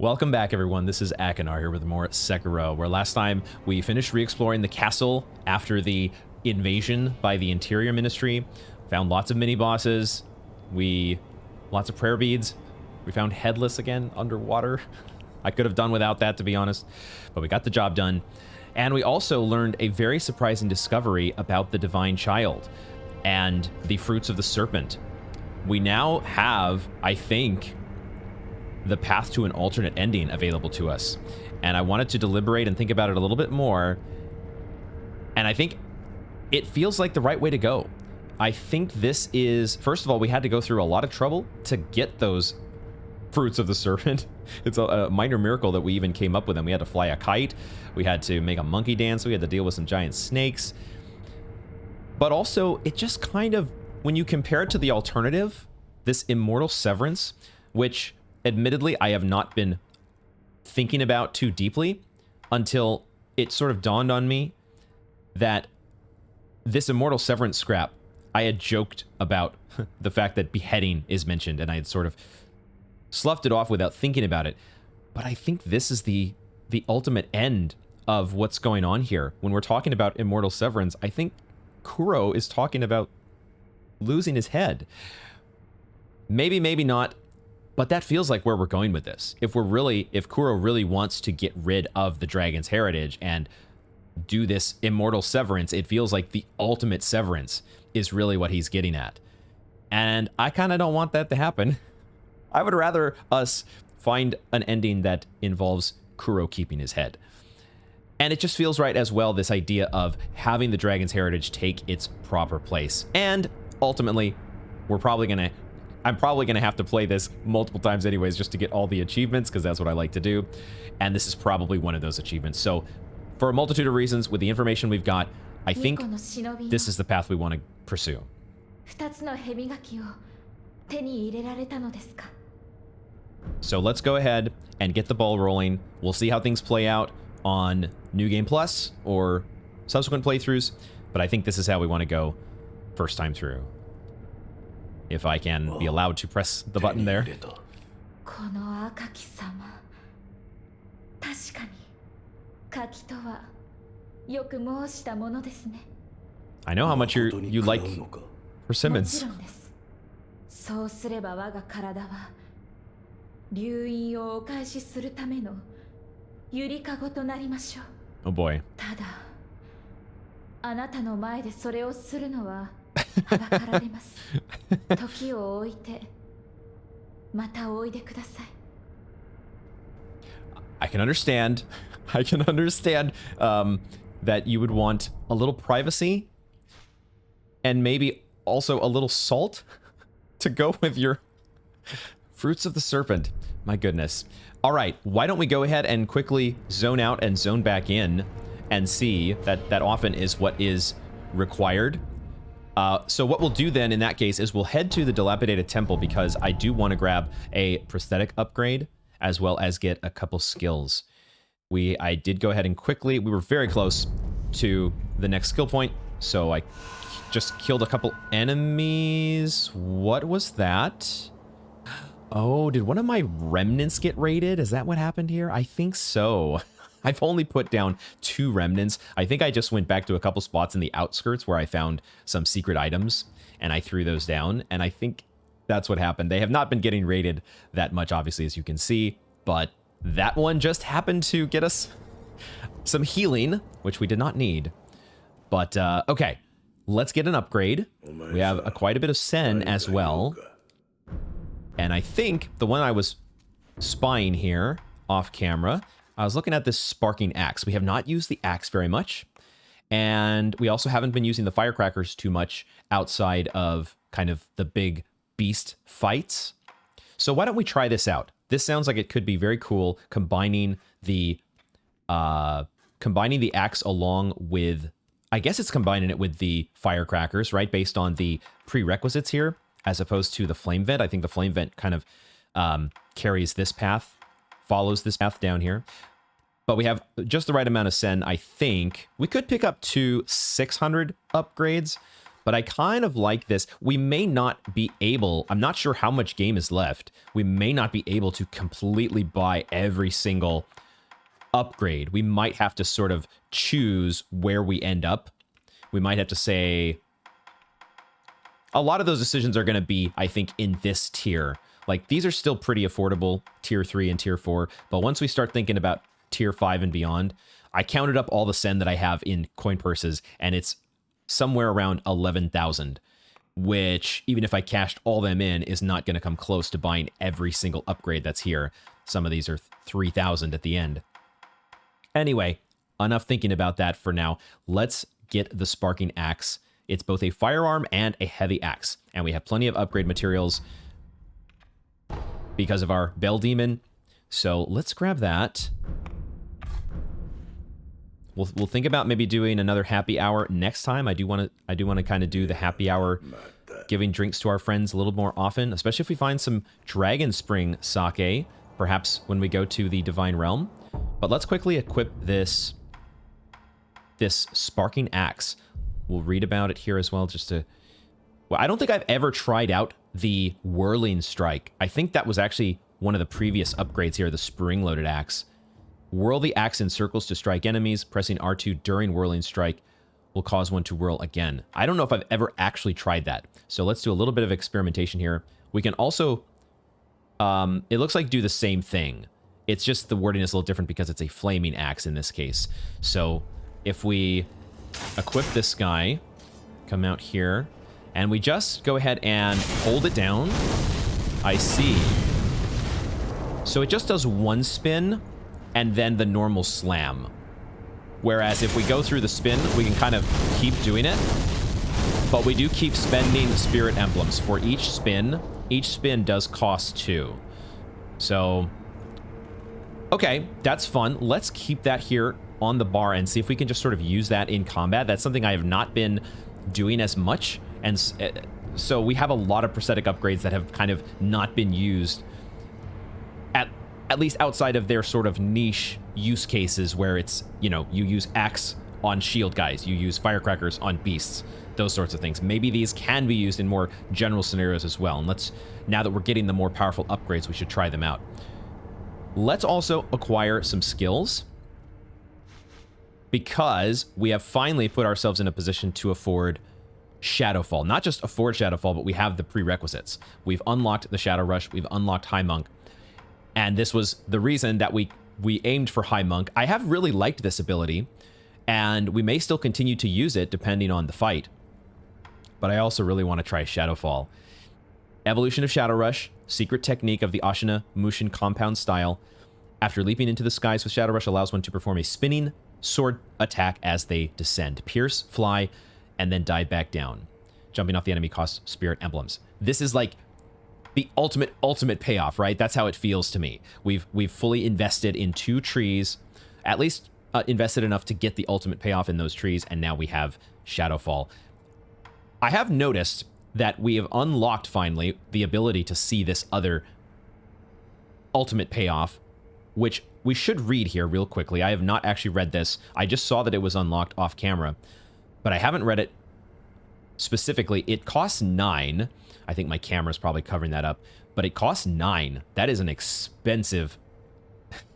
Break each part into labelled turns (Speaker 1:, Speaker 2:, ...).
Speaker 1: Welcome back, everyone. This is Akinar here with more Sekiro, where last time we finished re-exploring the castle after the invasion by the Interior Ministry. Found lots of mini-bosses. Lots of prayer beads. We found Headless again underwater. I could have done without that, to be honest, but we got the job done. And we also learned a very surprising discovery about the Divine Child and the fruits of the serpent. We now have, I think, the path to an alternate ending available to us. And I wanted to deliberate and think about it a little bit more. And I think it feels like the right way to go. I think this is, first of all, we had to go through a lot of trouble to get those fruits of the serpent. It's a minor miracle that we even came up with them. We had to fly a kite. We had to make a monkey dance. We had to deal with some giant snakes. But also, it just kind of, when you compare it to the alternative, this immortal severance, which admittedly, I have not been thinking about too deeply until it sort of dawned on me that this immortal severance scrap, I had joked about the fact that beheading is mentioned, and I had sort of sloughed it off without thinking about it. But I think this is the ultimate end of what's going on here. When we're talking about immortal severance, I think Kuro is talking about losing his head. Maybe, maybe not. But that feels like where we're going with this. If Kuro really wants to get rid of the dragon's heritage and do this immortal severance, it feels like the ultimate severance is really what he's getting at. And I kind of don't want that to happen. I would rather us find an ending that involves Kuro keeping his head. And it just feels right as well, this idea of having the dragon's heritage take its proper place. And ultimately, I'm probably going to have to play this multiple times anyways just to get all the achievements, because that's what I like to do. And this is probably one of those achievements. So for a multitude of reasons, with the information we've got, I think this is the path we want to pursue. So let's go ahead and get the ball rolling. We'll see how things play out on New Game Plus or subsequent playthroughs, but I think this is how we want to go first time through. If I can be allowed to press the button there. I know how much you like persimmons. Oh boy. I can understand. That you would want a little privacy and maybe also a little salt to go with your fruits of the serpent. My goodness. All right, why don't we go ahead and quickly zone out and zone back in and see that often is what is required. So what we'll do then in that case is we'll head to the dilapidated temple, because I do want to grab a prosthetic upgrade as well as get a couple skills. I did go ahead and we were very close to the next skill point, so I just killed a couple enemies. What was that? Oh, did one of my remnants get raided? Is that what happened here? I think so. I've only put down 2 remnants. I think I just went back to a couple spots in the outskirts where I found some secret items, and I threw those down, and I think that's what happened. They have not been getting raided that much, obviously, as you can see, but that one just happened to get us some healing, which we did not need. But, okay, let's get an upgrade. We have quite a bit of Sen as well. And I think the one I was spying here off camera, I was looking at this sparking axe. We have not used the axe very much. And we also haven't been using the firecrackers too much outside of kind of the big beast fights. So why don't we try this out? This sounds like it could be very cool, combining the axe along with, I guess it's combining it with the firecrackers, right? Based on the prerequisites here, as opposed to the flame vent. I think the flame vent kind of carries this path, follows this path down here. But we have just the right amount of Sen, I think. We could pick up 2 600 upgrades, But I kind of like this. We may not be able, I'm not sure how much game is left. We may not be able to completely buy every single upgrade. We might have to sort of choose where we end up. We might have to say, a lot of those decisions are going to be, I think, in this tier. Like, these are still pretty affordable, tier 3 and tier 4. But once we start thinking about tier 5 and beyond, I counted up all the send that I have in coin purses, and it's somewhere around 11,000, which, even if I cashed all them in, is not going to come close to buying every single upgrade that's here. Some of these are 3,000 at the end. Anyway, enough thinking about that for now. Let's get the Sparking Axe. It's both a firearm and a heavy axe, and we have plenty of upgrade materials because of our Bell Demon. So let's grab that. We'll think about maybe doing another happy hour next time. I do want to kind of do the happy hour, giving drinks to our friends a little more often, especially if we find some Dragon Spring sake, perhaps when we go to the Divine Realm. But let's quickly equip this Sparking Axe. We'll read about it here as well, just to... Well, I don't think I've ever tried out the Whirling Strike. I think that was actually one of the previous upgrades here, the Spring-Loaded Axe. Whirl the axe in circles to strike enemies. Pressing R2 during Whirling Strike will cause one to whirl again. I don't know if I've ever actually tried that. So let's do a little bit of experimentation here. We can also, it looks like do the same thing. It's just the wording is a little different because it's a flaming axe in this case. So if we equip this guy, come out here, and we just go ahead and hold it down. I see. So it just does one spin and then the normal slam. Whereas if we go through the spin, we can kind of keep doing it. But we do keep spending spirit emblems for each spin. Each spin does cost 2. So, okay, that's fun. Let's keep that here on the bar and see if we can just sort of use that in combat. That's something I have not been doing as much. And so we have a lot of prosthetic upgrades that have kind of not been used at least outside of their sort of niche use cases where it's, you know, you use axe on shield guys, you use firecrackers on beasts, those sorts of things. Maybe these can be used in more general scenarios as well. And now that we're getting the more powerful upgrades, we should try them out. Let's also acquire some skills, because we have finally put ourselves in a position to afford Shadowfall. Not just afford Shadowfall, but we have the prerequisites. We've unlocked the Shadow Rush, we've unlocked High Monk, and this was the reason that we aimed for High Monk. I have really liked this ability, and we may still continue to use it depending on the fight, but I also really want to try Shadowfall. Evolution of Shadow Rush, secret technique of the Ashina Mushin compound style. After leaping into the skies with Shadow Rush, allows one to perform a spinning sword attack as they descend. Pierce, fly, and then dive back down. Jumping off the enemy costs spirit emblems. This is like the ultimate payoff, right? That's how it feels to me. We've fully invested in 2 trees, at least invested enough to get the ultimate payoff in those trees, and now we have Shadowfall. I have noticed that we have unlocked finally the ability to see this other ultimate payoff, which we should read here real quickly. I have not actually read this. I just saw that it was unlocked off camera, but I haven't read it specifically. It costs 9. I think my camera's probably covering that up, but it costs 9. That is an expensive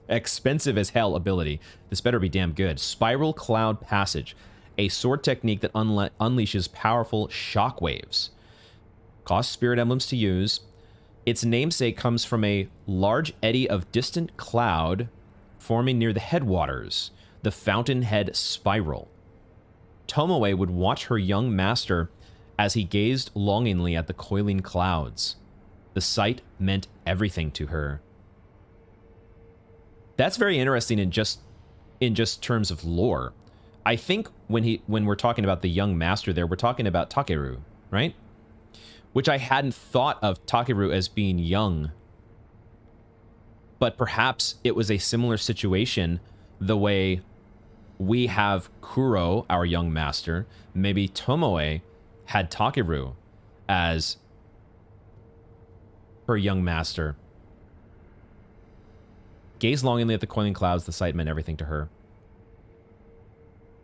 Speaker 1: as hell ability. This better be damn good. Spiral Cloud Passage, a sword technique that unleashes powerful shockwaves. Costs spirit emblems to use. Its namesake comes from a large eddy of distant cloud forming near the headwaters, the Fountainhead Spiral. Tomoe would watch her young master as he gazed longingly at the coiling clouds. The sight meant everything to her. That's very interesting in just terms of lore. I think when we're talking about the young master there, we're talking about Takeru, right? Which I hadn't thought of Takeru as being young. But perhaps it was a similar situation the way we have Kuro, our young master. Maybe Tomoe had Takeru as her young master. Gaze longingly at the coiling clouds, the sight meant everything to her.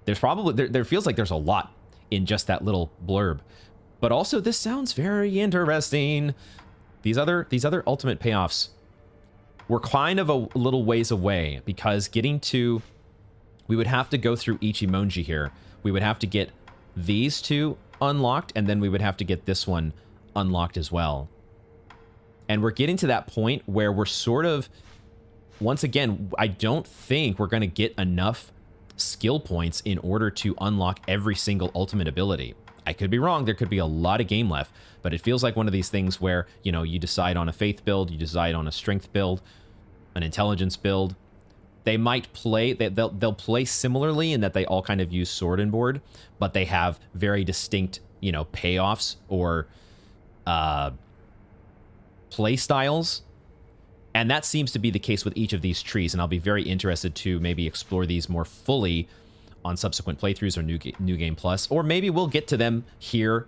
Speaker 1: There's probably, there feels like there's a lot in just that little blurb. But also, this sounds very interesting. These other ultimate payoffs were kind of a little ways away, because getting to... We would have to go through each emoji here. We would have to get these two unlocked, and then we would have to get this one unlocked as well. And we're getting to that point where we're sort of... Once again, I don't think we're going to get enough skill points in order to unlock every single ultimate ability. I could be wrong. There could be a lot of game left, but it feels like one of these things where, you know, you decide on a faith build, you decide on a strength build, an intelligence build. They might play, they'll play similarly in that they all kind of use sword and board, but they have very distinct, you know, payoffs or play styles. And that seems to be the case with each of these trees, and I'll be very interested to maybe explore these more fully on subsequent playthroughs or New Game Plus, or maybe we'll get to them here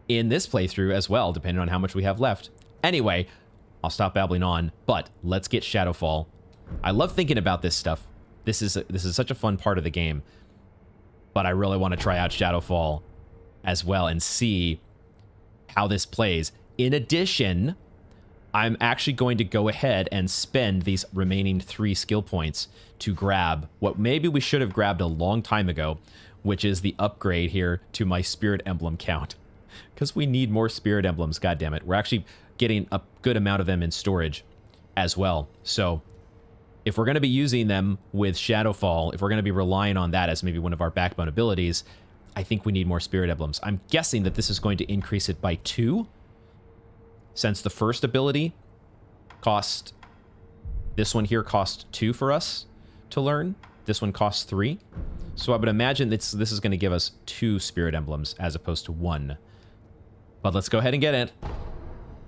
Speaker 1: in this playthrough as well, depending on how much we have left. Anyway, I'll stop babbling on, but let's get Shadowfall. I love thinking about this stuff. This is such a fun part of the game, but I really want to try out Shadowfall as well and see how this plays. In addition, I'm actually going to go ahead and spend these remaining 3 skill points to grab what maybe we should have grabbed a long time ago, which is the upgrade here to my spirit emblem count. Because we need more spirit emblems, goddammit. We're actually getting a good amount of them in storage as well. So if we're going to be using them with Shadowfall, if we're going to be relying on that as maybe one of our backbone abilities, I think we need more spirit emblems. I'm guessing that this is going to increase it by 2. Since the first ability cost, this one here cost 2 for us to learn. This one costs 3. So I would imagine this is going to give us 2 spirit emblems as opposed to 1. But let's go ahead and get it.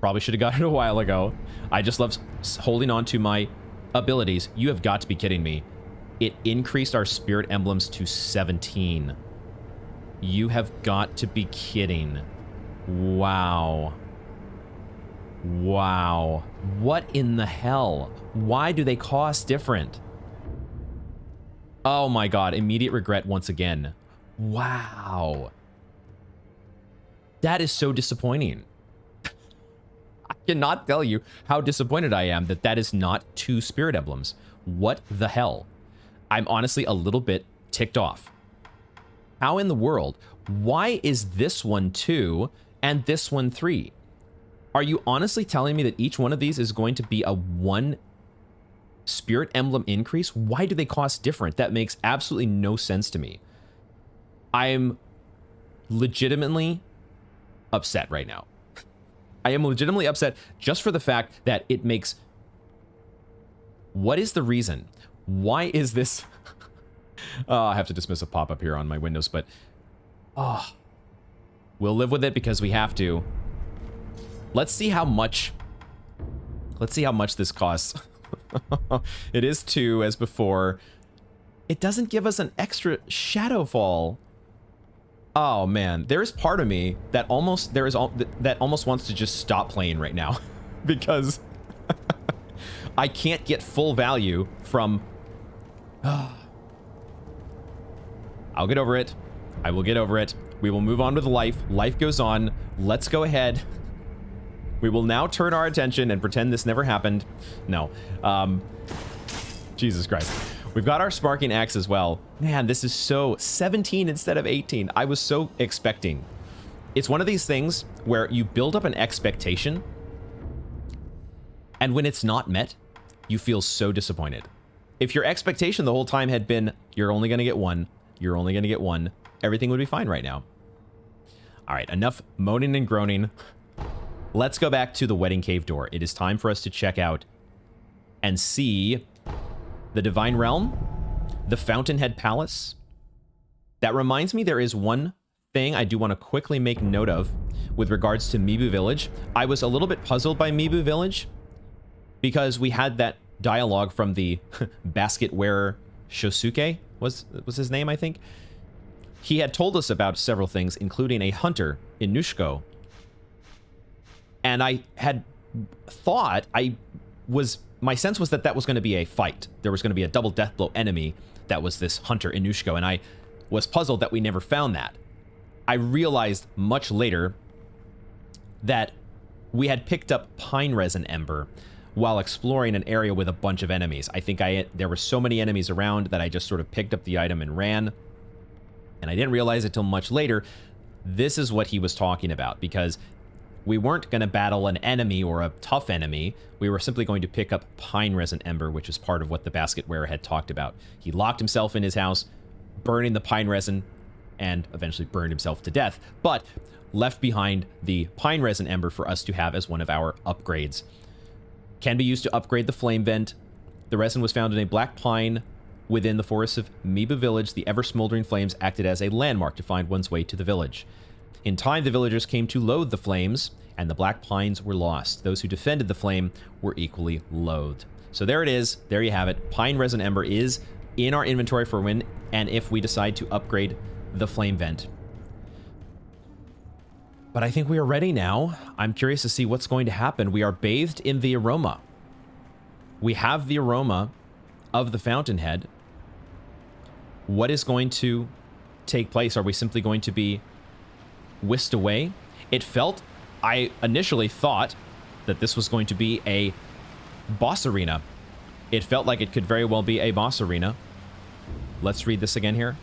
Speaker 1: Probably should have got it a while ago. I just love holding on to my abilities. You have got to be kidding me. It increased our spirit emblems to 17. You have got to be kidding. Wow. Wow. What in the hell? Why do they cost different? Oh my god, immediate regret once again. Wow. That is so disappointing. I cannot tell you how disappointed I am that that is not 2 spirit emblems. What the hell? I'm honestly a little bit ticked off. How in the world? Why is this one 2 and this one 3? Are you honestly telling me that each one of these is going to be a 1 spirit emblem increase? Why do they cost different? That makes absolutely no sense to me. I'm legitimately upset right now. I am legitimately upset just for the fact that it makes... What is the reason? Why is this... I have to dismiss a pop-up here on my Windows, but... We'll live with it because we have to. Let's see how much this costs. It is 2 as before. It doesn't give us an extra Shadowfall. Oh man, there is part of me that almost wants to just stop playing right now because I can't get full value from... I'll get over it. I will get over it. We will move on with life. Life goes on. Let's go ahead. We will now turn our attention and pretend this never happened. No. Jesus Christ. We've got our Sparking Axe as well. Man, this is so... 17 instead of 18. I was so expecting. It's one of these things where you build up an expectation, and when it's not met, you feel so disappointed. If your expectation the whole time had been, you're only going to get 1, you're only going to get 1, everything would be fine right now. All right, enough moaning and groaning. Let's go back to the Wedding Cave door. It is time for us to check out and see the Divine Realm, the Fountainhead Palace. That reminds me, there is one thing I do want to quickly make note of with regards to Mibu Village. I was a little bit puzzled by Mibu Village because we had that dialogue from the basket wearer Shosuke, was his name, I think. He had told us about several things, including a hunter in Nushko. And I had thought, my sense was that that was going to be a fight. There was going to be a double deathblow enemy that was this hunter Inushko, and I was puzzled that we never found that. I realized much later that we had picked up pine resin ember while exploring an area with a bunch of enemies. I think there were so many enemies around that I just sort of picked up the item and ran. And I didn't realize it till much later. This is what he was talking about, because we weren't going to battle an enemy or a tough enemy. We were simply going to pick up pine resin ember, which is part of what the basket wearer had talked about. He locked himself in his house, burning the pine resin, and eventually burned himself to death, but left behind the pine resin ember for us to have as one of our upgrades. Can be used to upgrade the flame vent. The resin was found in a black pine within the forests of Miba village. The ever-smoldering flames acted as a landmark to find one's way to the village. In time, the villagers came to loathe the flames, and the black pines were lost. Those who defended the flame were equally loathed. So there it is. There you have it. Pine resin ember is in our inventory for when and if we decide to upgrade the flame vent. But I think we are ready now. I'm curious to see what's going to happen. We are bathed in the aroma. We have the aroma of the Fountainhead. What is going to take place? Are we simply going to be whisked away? I initially thought that this was going to be a boss arena. It felt like it could very well be a boss arena. Let's read this again here.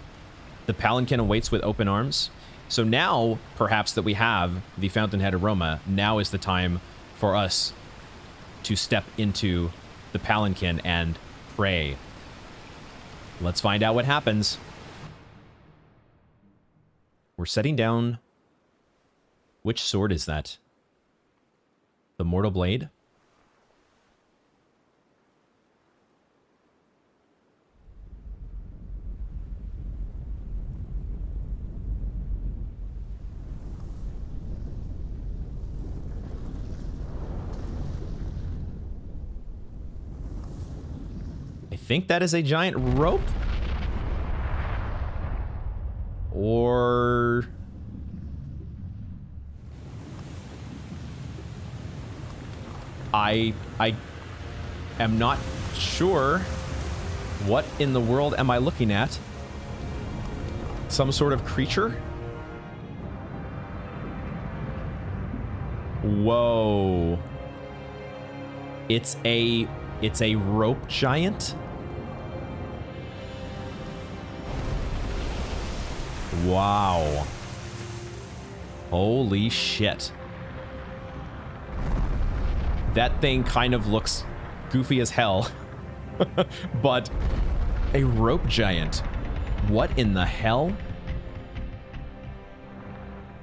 Speaker 1: The palanquin awaits with open arms. So now, perhaps that we have the Fountainhead aroma, now is the time for us to step into the palanquin and pray. Let's find out what happens. We're setting down... Which sword is that? The Mortal Blade? I think that is a giant rope? Or... I am not sure. What in the world am I looking at? Some sort of creature? Whoa. It's a rope giant? Wow. Holy shit. That thing kind of looks goofy as hell. But a rope giant. What in the hell?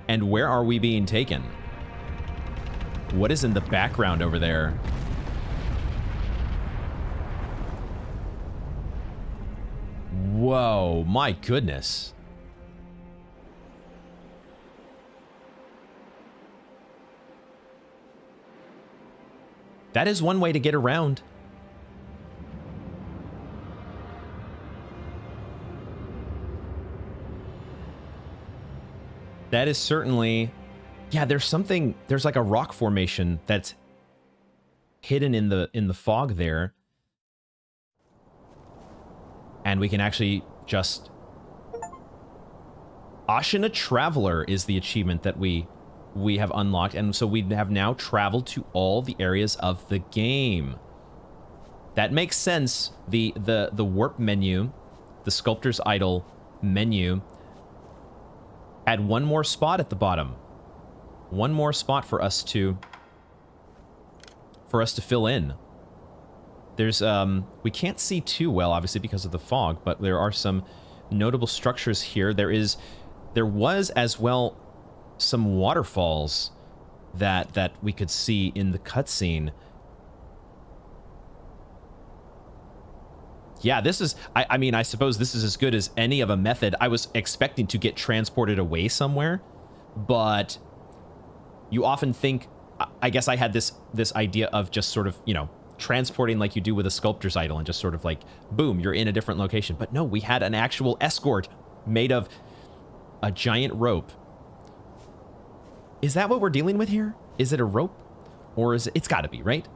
Speaker 1: And where are we being taken? What is in the background over there? Whoa, my goodness. That is one way to get around. That is certainly... Yeah, there's like a rock formation that's hidden in the fog there. And we can actually just... Ashina Traveler is the achievement that we have unlocked, and so we have now traveled to all the areas of the game. That makes sense. The warp menu, the Sculptor's Idol menu, had one more spot at the bottom. One more spot for us to fill in. There's we can't see too well, obviously, because of the fog, but there are some notable structures here. There was as well some waterfalls that we could see in the cutscene. Yeah, this is... I mean, I suppose this is as good as any of a method. I was expecting to get transported away somewhere, but you often think... I guess I had this idea of just sort of, you know, transporting like you do with a Sculptor's Idol and just sort of like, boom, you're in a different location. But no, we had an actual escort made of a giant rope. Is that what we're dealing with here? Is it a rope? Or is it... It's gotta be, right?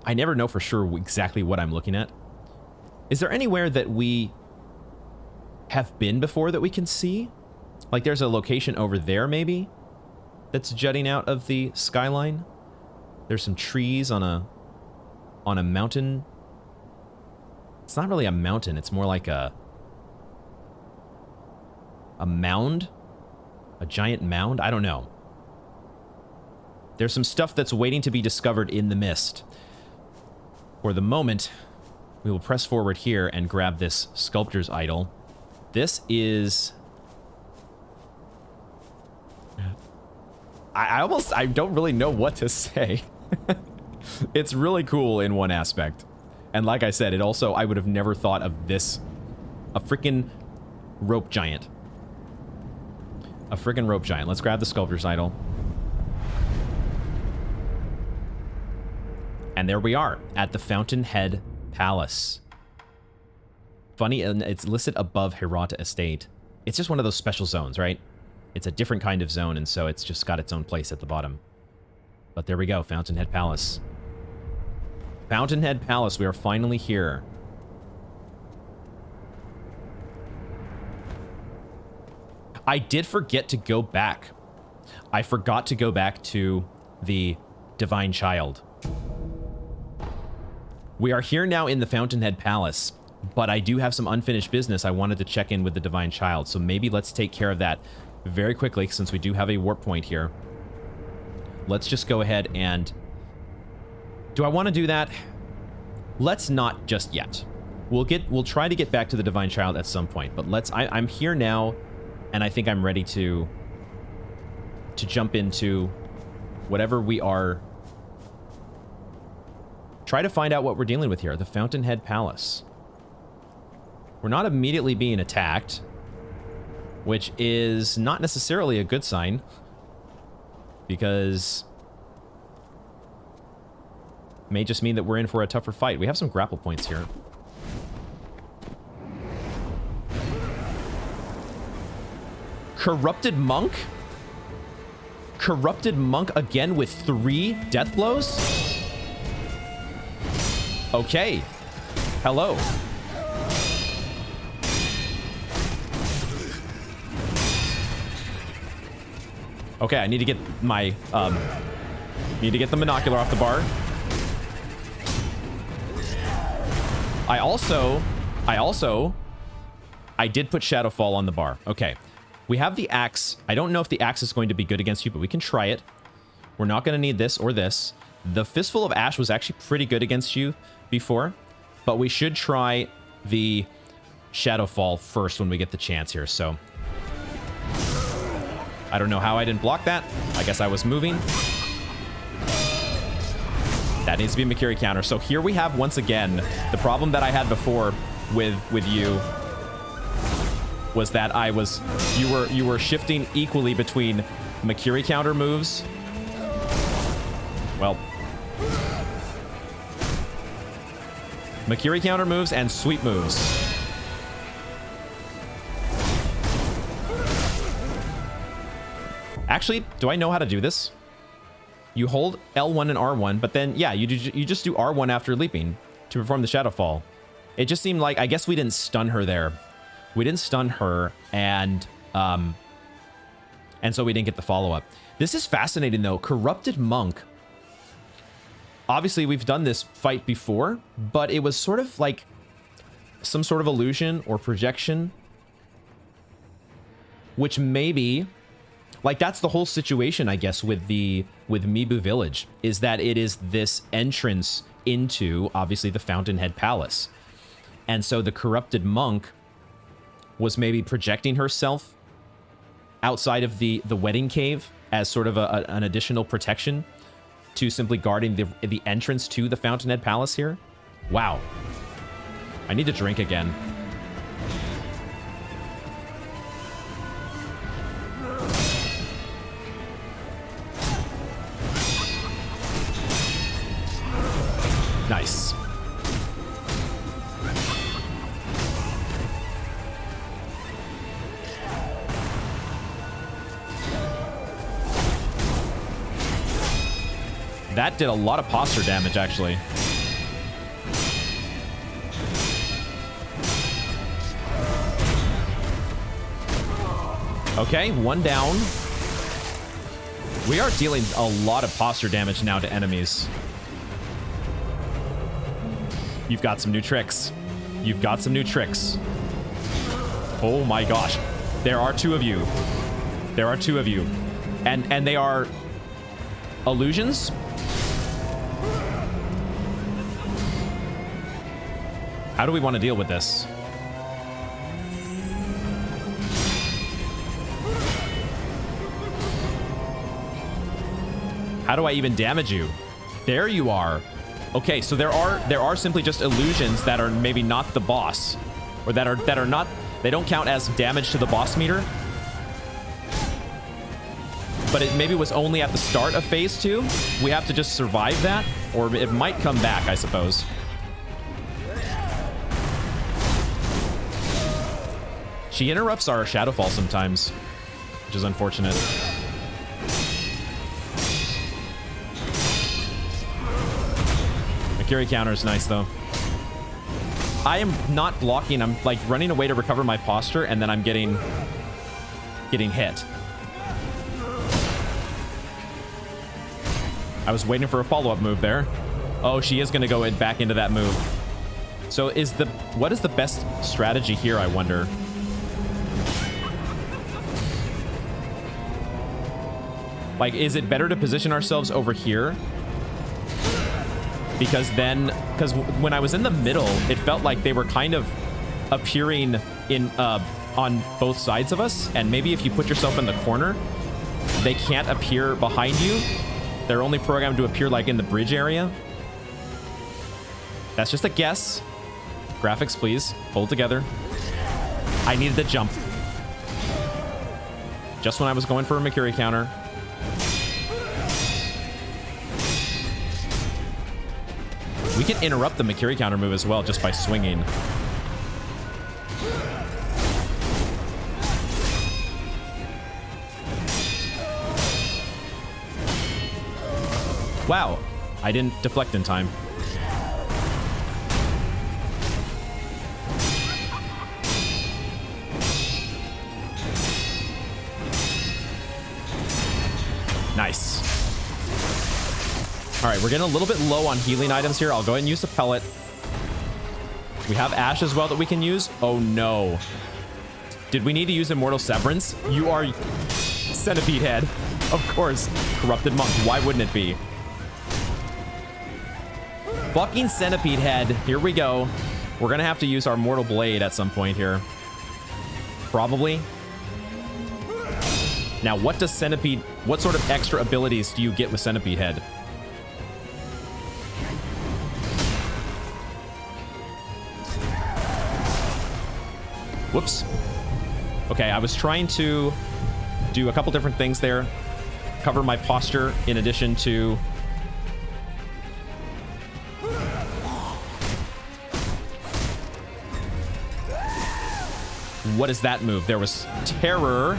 Speaker 1: I never know for sure exactly what I'm looking at. Is there anywhere that we have been before that we can see? Like there's a location over there maybe that's jutting out of the skyline. There's some trees on a mountain. It's not really a mountain, it's more like a mound? A giant mound? I don't know. There's some stuff that's waiting to be discovered in the mist. For the moment, we will press forward here and grab this sculptor's idol. This is... I don't really know what to say. It's really cool in one aspect. And like I said, it also, I would have never thought of this. A freaking rope giant. A freaking rope giant. Let's grab the sculptor's idol. And there we are, at the Fountainhead Palace. Funny, and it's listed above Hirata Estate. It's just one of those special zones, right? It's a different kind of zone, and so it's just got its own place at the bottom. But there we go, Fountainhead Palace. Fountainhead Palace, we are finally here. I did forget to go back. I forgot to go back to the Divine Child. We are here now in the Fountainhead Palace, but I do have some unfinished business I wanted to check in with the Divine Child, so maybe let's take care of that very quickly since we do have a warp point here. Let's just go ahead and... Do I want to do that? Let's not just yet. We'll try to get back to the Divine Child at some point, but I'm here now, and I think I'm ready to jump into whatever we are. Try to find out what we're dealing with here. The Fountainhead Palace. We're not immediately being attacked, which is not necessarily a good sign, because may just mean that we're in for a tougher fight. We have some grapple points here. Corrupted Monk? Corrupted Monk again with 3 death blows? Okay. Hello. Okay, I need to get my, need to get the monocular off the bar. I did put Shadowfall on the bar. Okay. We have the axe. I don't know if the axe is going to be good against you, but we can try it. We're not going to need this or this. The Fistful of Ash was actually pretty good against you before, but we should try the Shadowfall first when we get the chance here, so... I don't know how I didn't block that. I guess I was moving. That needs to be a Makiri counter. So here we have, once again, the problem that I had before with you was that you were shifting equally between Makiri counter moves. Well, Makiri counter moves and sweep moves. Actually, do I know how to do this? You hold L1 and R1, but then, yeah, you just do R1 after leaping to perform the Shadowfall. It just seemed like, I guess we didn't stun her there. We didn't stun her, and so we didn't get the follow-up. This is fascinating, though. Corrupted Monk. Obviously, we've done this fight before, but it was sort of like some sort of illusion or projection, which maybe... Like, that's the whole situation, I guess, with Mibu Village, is that it is this entrance into, obviously, the Fountainhead Palace. And so the Corrupted Monk was maybe projecting herself outside of the wedding cave as sort of an additional protection to simply guarding the entrance to the Fountainhead Palace here. Wow. I need to drink again. Nice. That did a lot of posture damage, actually. Okay, one down. We are dealing a lot of posture damage now to enemies. You've got some new tricks. You've got some new tricks. Oh my gosh. There are two of you. There are two of you. And they are illusions? How do we want to deal with this? How do I even damage you? There you are. Okay, so there are simply just illusions that are maybe not the boss, or that are not, they don't count as damage to the boss meter. But it maybe was only at the start of phase 2. We have to just survive that, or it might come back, I suppose. She interrupts our Shadowfall sometimes, which is unfortunate. Fury counter is nice, though. I am not blocking. I'm like running away to recover my posture, and then I'm getting hit. I was waiting for a follow-up move there. Oh, she is going to go back into that move. So what is the best strategy here, I wonder? Like, is it better to position ourselves over here? Because when I was in the middle, it felt like they were kind of appearing in on both sides of us. And maybe if you put yourself in the corner, they can't appear behind you. They're only programmed to appear like in the bridge area. That's just a guess. Graphics, please. Hold together. I needed to jump. Just when I was going for a Makiri counter. We can interrupt the Makiri counter move as well just by swinging. Wow, I didn't deflect in time. Nice. All right, we're getting a little bit low on healing items here. I'll go ahead and use the pellet. We have Ash as well that we can use. Oh, no. Did we need to use Immortal Severance? You are Centipede Head. Of course. Corrupted Monk. Why wouldn't it be? Fucking Centipede Head. Here we go. We're going to have to use our Mortal Blade at some point here. Probably. Now, what does Centipede... What sort of extra abilities do you get with Centipede Head? Whoops. Okay, I was trying to do a couple different things there. Cover my posture in addition to... What is that move? There was terror.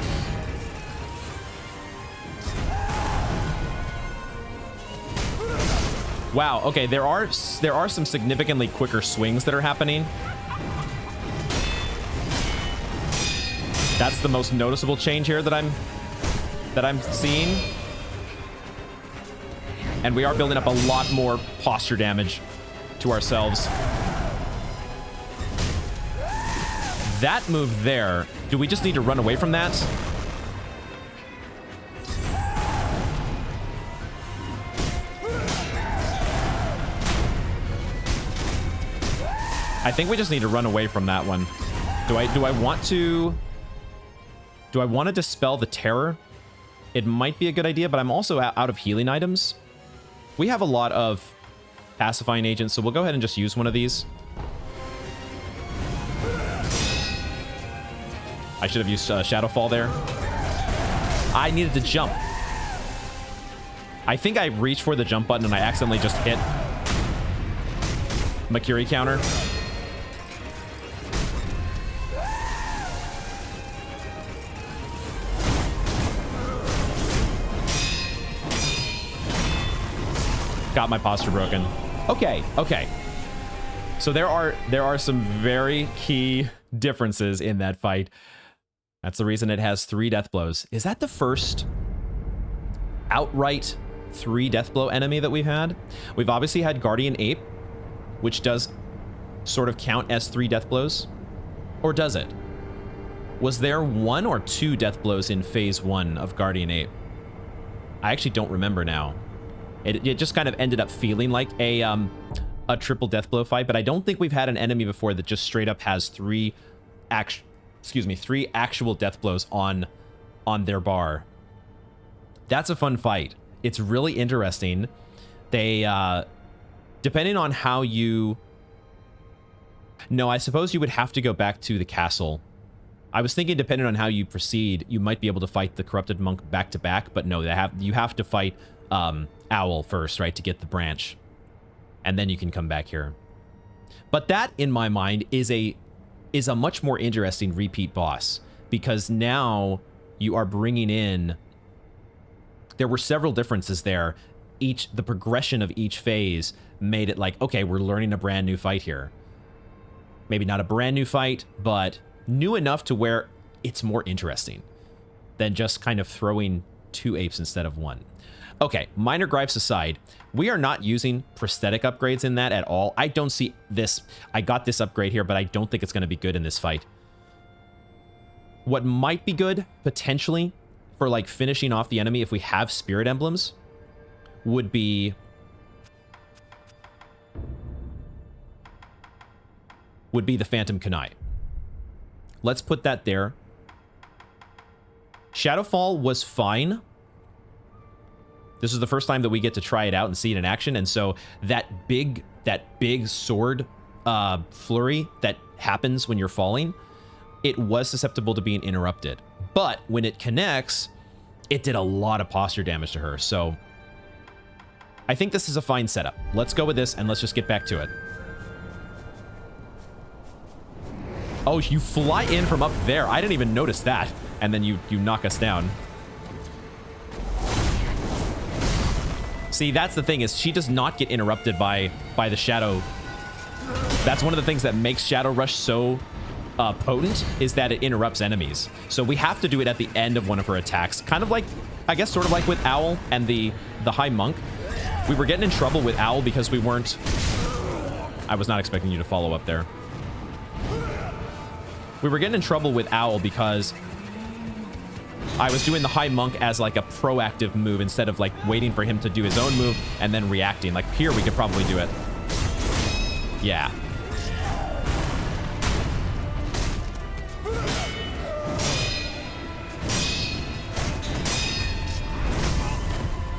Speaker 1: Wow, okay, there are some significantly quicker swings that are happening. That's the most noticeable change here that I'm seeing. And we are building up a lot more posture damage to ourselves. That move there, do we just need to run away from that? I think we just need to run away from that one. Do I want to... Do I want to dispel the terror? It might be a good idea, but I'm also out of healing items. We have a lot of pacifying agents, so we'll go ahead and just use one of these. I should have used Shadowfall there. I needed to jump. I think I reached for the jump button and I accidentally just hit Makiri counter. Got my posture broken. Okay, okay. So there are some very key differences in that fight. That's the reason it has 3 death blows. Is that the first outright 3 death blow enemy that we've had? We've obviously had Guardian Ape, which does sort of count as 3 death blows. Or does it? Was there 1 or 2 death blows in phase 1 of Guardian Ape? I actually don't remember now. It just kind of ended up feeling like a triple death blow fight, but I don't think we've had an enemy before that just straight up has 3 actual death blows on their bar. That's a fun fight. It's really interesting. They depending on how you... No, I suppose you would have to go back to the castle. I was thinking depending on how you proceed, you might be able to fight the corrupted monk back to back, but no, you have to fight Owl first, right, to get the branch. And then you can come back here. But that, in my mind, is a much more interesting repeat boss, because now you are bringing in... There were several differences there. The progression of each phase made it like, okay, we're learning a brand new fight here. Maybe not a brand new fight, but new enough to where it's more interesting than just kind of throwing 2 apes instead of 1. Okay, minor gripes aside, we are not using prosthetic upgrades in that at all. I don't see this. I got this upgrade here, but I don't think it's going to be good in this fight. What might be good, potentially, for like finishing off the enemy if we have spirit emblems, would be... the Phantom Kunai. Let's put that there. Shadowfall was fine. This is the first time that we get to try it out and see it in action, and so that big sword flurry that happens when you're falling, it was susceptible to being interrupted. But when it connects, it did a lot of posture damage to her, so I think this is a fine setup. Let's go with this, and let's just get back to it. Oh, you fly in from up there. I didn't even notice that. And then you knock us down. See, that's the thing, is she does not get interrupted by the Shadow. That's one of the things that makes Shadow Rush so potent, is that it interrupts enemies. So we have to do it at the end of one of her attacks. Kind of like, I guess, sort of like with Owl and the High Monk. We were getting in trouble with Owl because we weren't... I was not expecting you to follow up there. We were getting in trouble with Owl because I was doing the High Monk as like a proactive move instead of like waiting for him to do his own move and then reacting. Like here, we could probably do it. Yeah.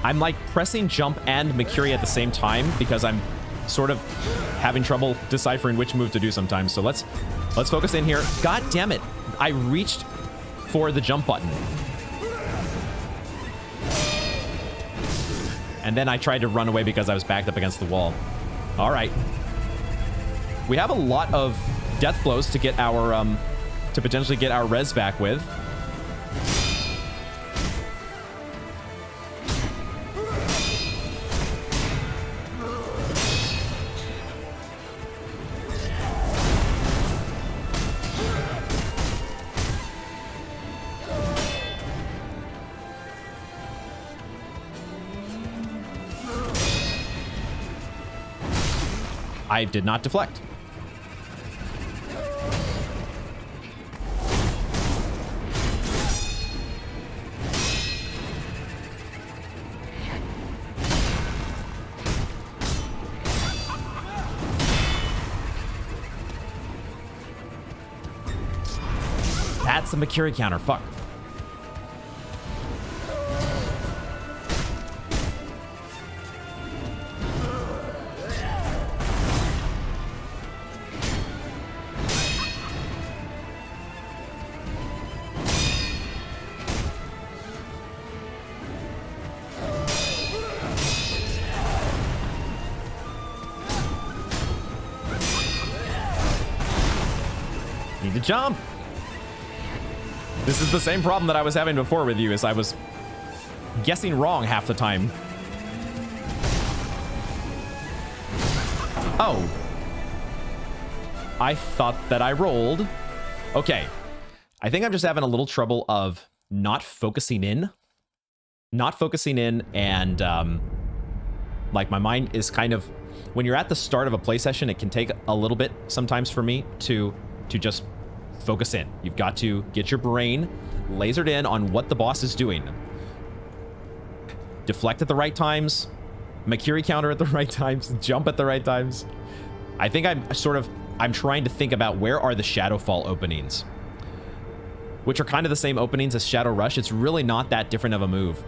Speaker 1: I'm like pressing jump and Makiri at the same time because I'm sort of having trouble deciphering which move to do sometimes. So let's focus in here. God damn it. I reached for the jump button. And then I tried to run away because I was backed up against the wall. All right. We have a lot of death blows to get our, to potentially get our res back with. I did not deflect. That's the Makiri counter. Fuck. Need to jump. This is the same problem that I was having before with you, is I was guessing wrong half the time. Oh. I thought that I rolled. Okay. I think I'm just having a little trouble of not focusing in. And like my mind is kind of, when you're at the start of a play session, it can take a little bit sometimes for me to just focus in. You've got to get your brain lasered in on what the boss is doing. Deflect at the right times, Makiri counter at the right times, jump at the right times. I think I'm trying to think about where are the Shadowfall openings, which are kind of the same openings as Shadow Rush. It's really not that different of a move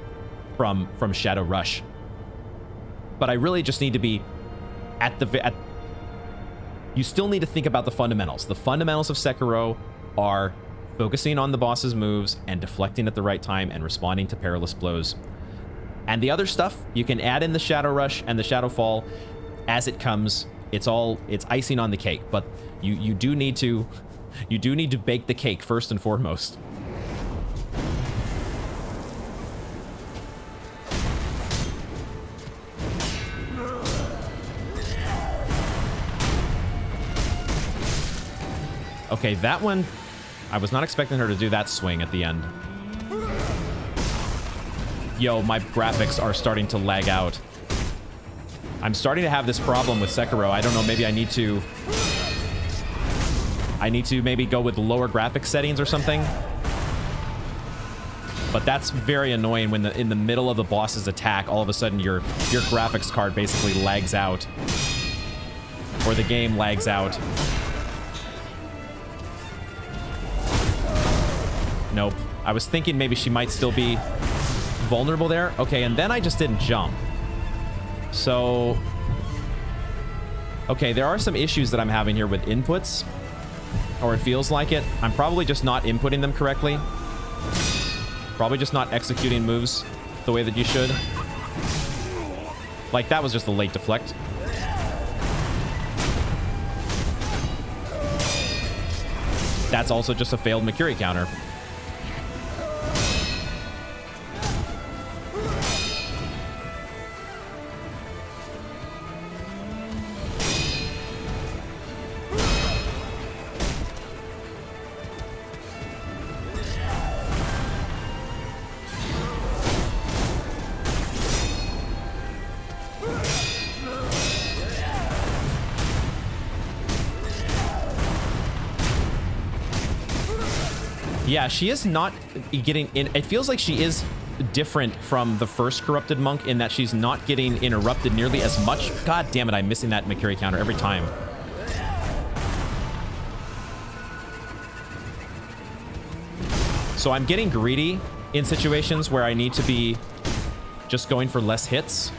Speaker 1: from Shadow Rush. But I really just need to be you still need to think about the fundamentals. The fundamentals of Sekiro are focusing on the boss's moves and deflecting at the right time and responding to perilous blows. And the other stuff, you can add in the Shadow Rush and the Shadowfall as it comes. It's icing on the cake, but you do need to bake the cake first and foremost. Okay, that one, I was not expecting her to do that swing at the end. Yo, my graphics are starting to lag out. I'm starting to have this problem with Sekiro. I don't know, maybe I need to maybe go with lower graphics settings or something. But that's very annoying when in the middle of the boss's attack, all of a sudden your graphics card basically lags out. Or the game lags out. Nope. I was thinking maybe she might still be vulnerable there. Okay, and then I just didn't jump. So, okay, there are some issues that I'm having here with inputs, or it feels like it. I'm probably just not inputting them correctly. Probably just not executing moves the way that you should. Like, that was just a late deflect. That's also just a failed Makiri counter. Yeah, she is not getting in. It feels like she is different from the first Corrupted Monk in that she's not getting interrupted nearly as much. God damn it, I'm missing that Makiri counter every time. So I'm getting greedy in situations where I need to be just going for less hits.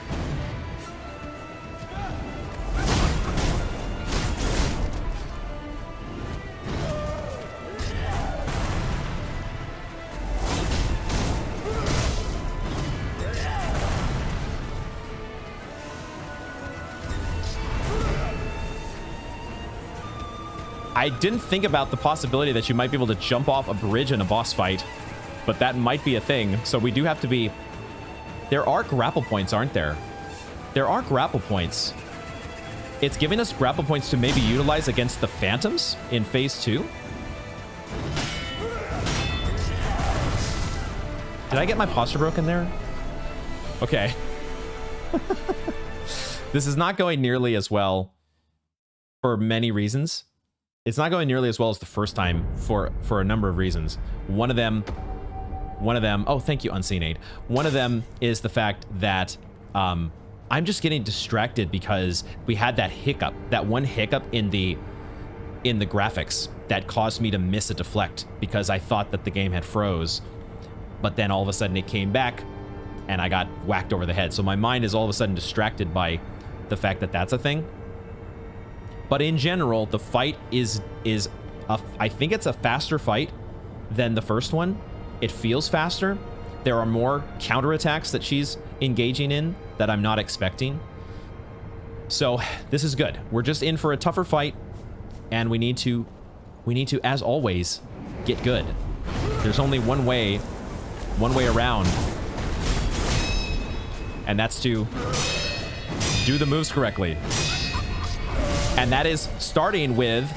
Speaker 1: I didn't think about the possibility that you might be able to jump off a bridge in a boss fight, but that might be a thing. So we do have to be... There are grapple points, aren't there? There are grapple points. It's giving us grapple points to maybe utilize against the Phantoms in Phase 2. Did I get my posture broken there? Okay. This is not going nearly as well for many reasons. It's not going nearly as well as the first time for a number of reasons. One of them, oh, thank you, Unseen Aid. One of them is the fact that I'm just getting distracted because we had that hiccup, that one hiccup in the graphics that caused me to miss a deflect because I thought that the game had froze. But then all of a sudden it came back and I got whacked over the head. So my mind is all of a sudden distracted by the fact that that's a thing. But in general, the fight I think it's a faster fight than the first one. It feels faster. There are more counterattacks that she's engaging in that I'm not expecting. So this is good. We're just in for a tougher fight, and we need to, as always, get good. There's only one way around, and that's to do the moves correctly. And that is starting with...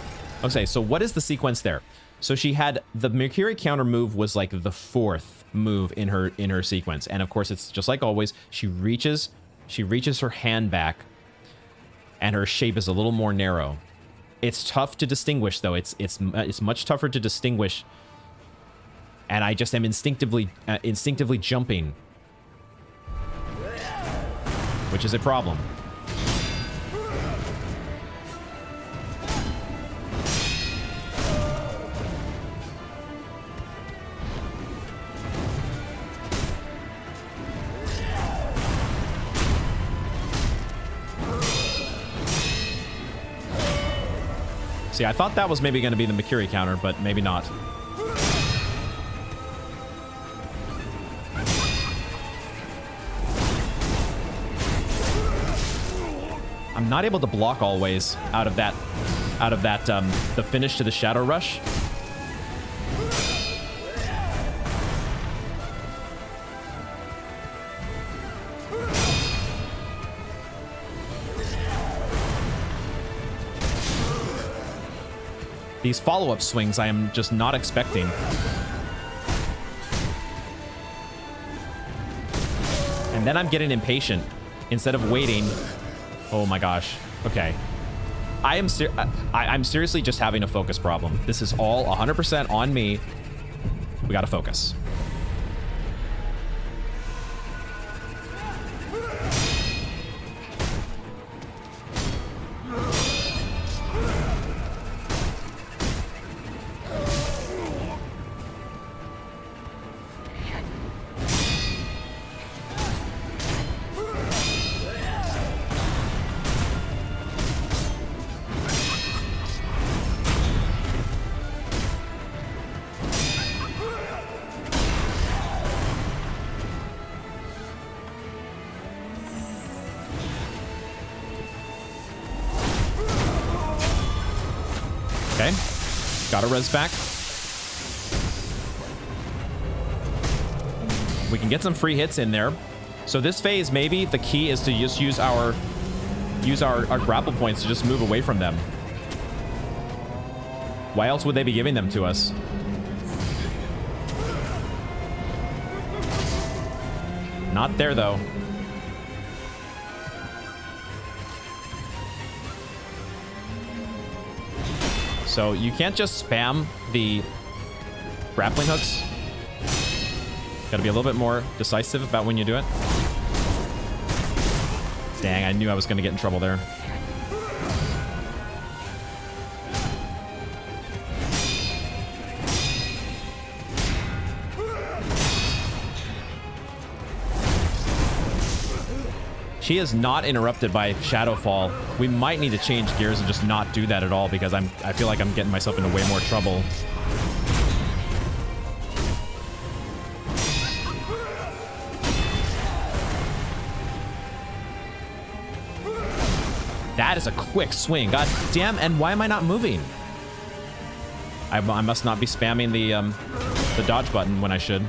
Speaker 1: Okay, so what is the sequence there? So she had the Mercury counter move was like the 4th move in her sequence. And of course, it's just like always, she reaches her hand back and her shape is a little more narrow. It's tough to distinguish though. It's much tougher to distinguish. And I just am instinctively jumping, which is a problem. See, I thought that was maybe going to be the Mercury counter, but maybe not. I'm not able to block always out of that, the finish to the Shadow Rush. These follow-up swings I am just not expecting. And then I'm getting impatient instead of waiting. Oh my gosh. Okay. I'm seriously just having a focus problem. This is all 100% on me. We gotta focus. Okay, got a res back. We can get some free hits in there. So this phase, maybe the key is to just use our grapple points to just move away from them. Why else would they be giving them to us? Not there though. So you can't just spam the grappling hooks. Gotta be a little bit more decisive about when you do it. Dang, I knew I was gonna get in trouble there. She is not interrupted by Shadowfall. We might need to change gears and just not do that at all because I feel like I'm getting myself into way more trouble. That is a quick swing. God damn, and why am I not moving? I must not be spamming the dodge button when I should.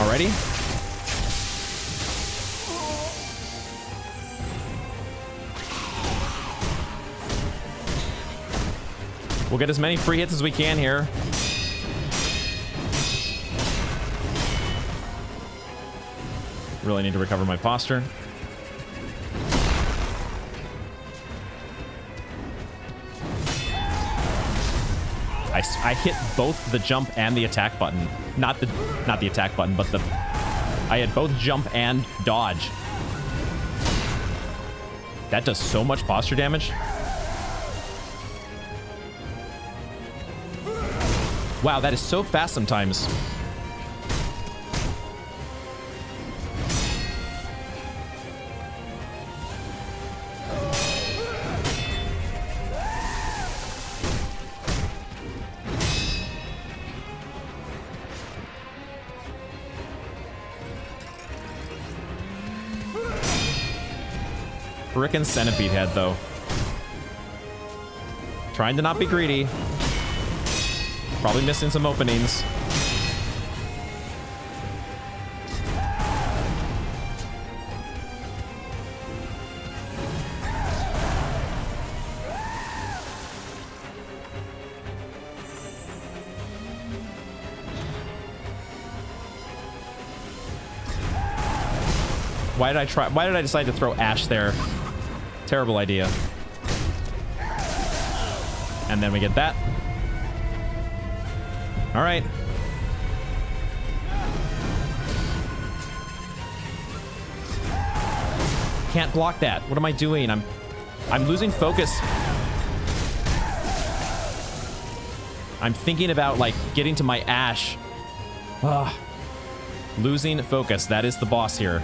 Speaker 1: Already? We'll get as many free hits as we can here. Really need to recover my posture. I hit both the jump and the attack button. Not the attack button, but I had both jump and dodge. That does so much posture damage. Wow, that is so fast sometimes. Frickin' centipede head, though. Trying to not be greedy. Probably missing some openings. Why did I decide to throw Ash there? Terrible idea. And then we get that. All right. Can't block that. What am I doing? I'm losing focus. I'm thinking about like getting to my Ash. Ugh. Losing focus. That is the boss here.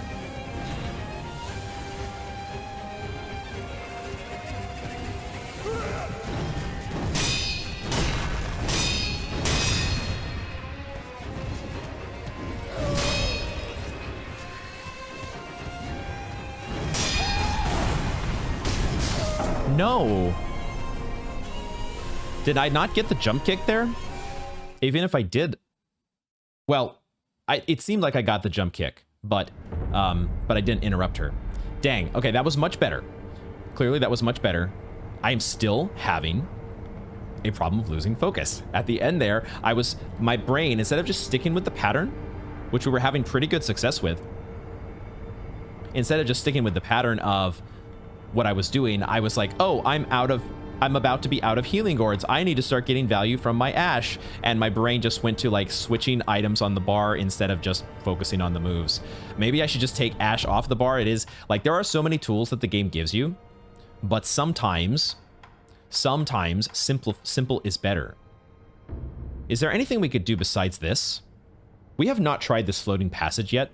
Speaker 1: No. Did I not get the jump kick there? Even if I did, well, it seemed like I got the jump kick, but I didn't interrupt her. Dang. Okay, that was much better. Clearly, that was much better. I am still having a problem of losing focus. At the end there, my brain, instead of just sticking with the pattern, which we were having pretty good success with, instead of just sticking with the pattern of what I was doing, I was like, oh, I'm about to be out of healing gourds. I need to start getting value from my Ash. And my brain just went to like switching items on the bar instead of just focusing on the moves. Maybe I should just take Ash off the bar. It is like, there are so many tools that the game gives you, but sometimes simple is better. Is there anything we could do besides this? We have not tried this floating passage yet.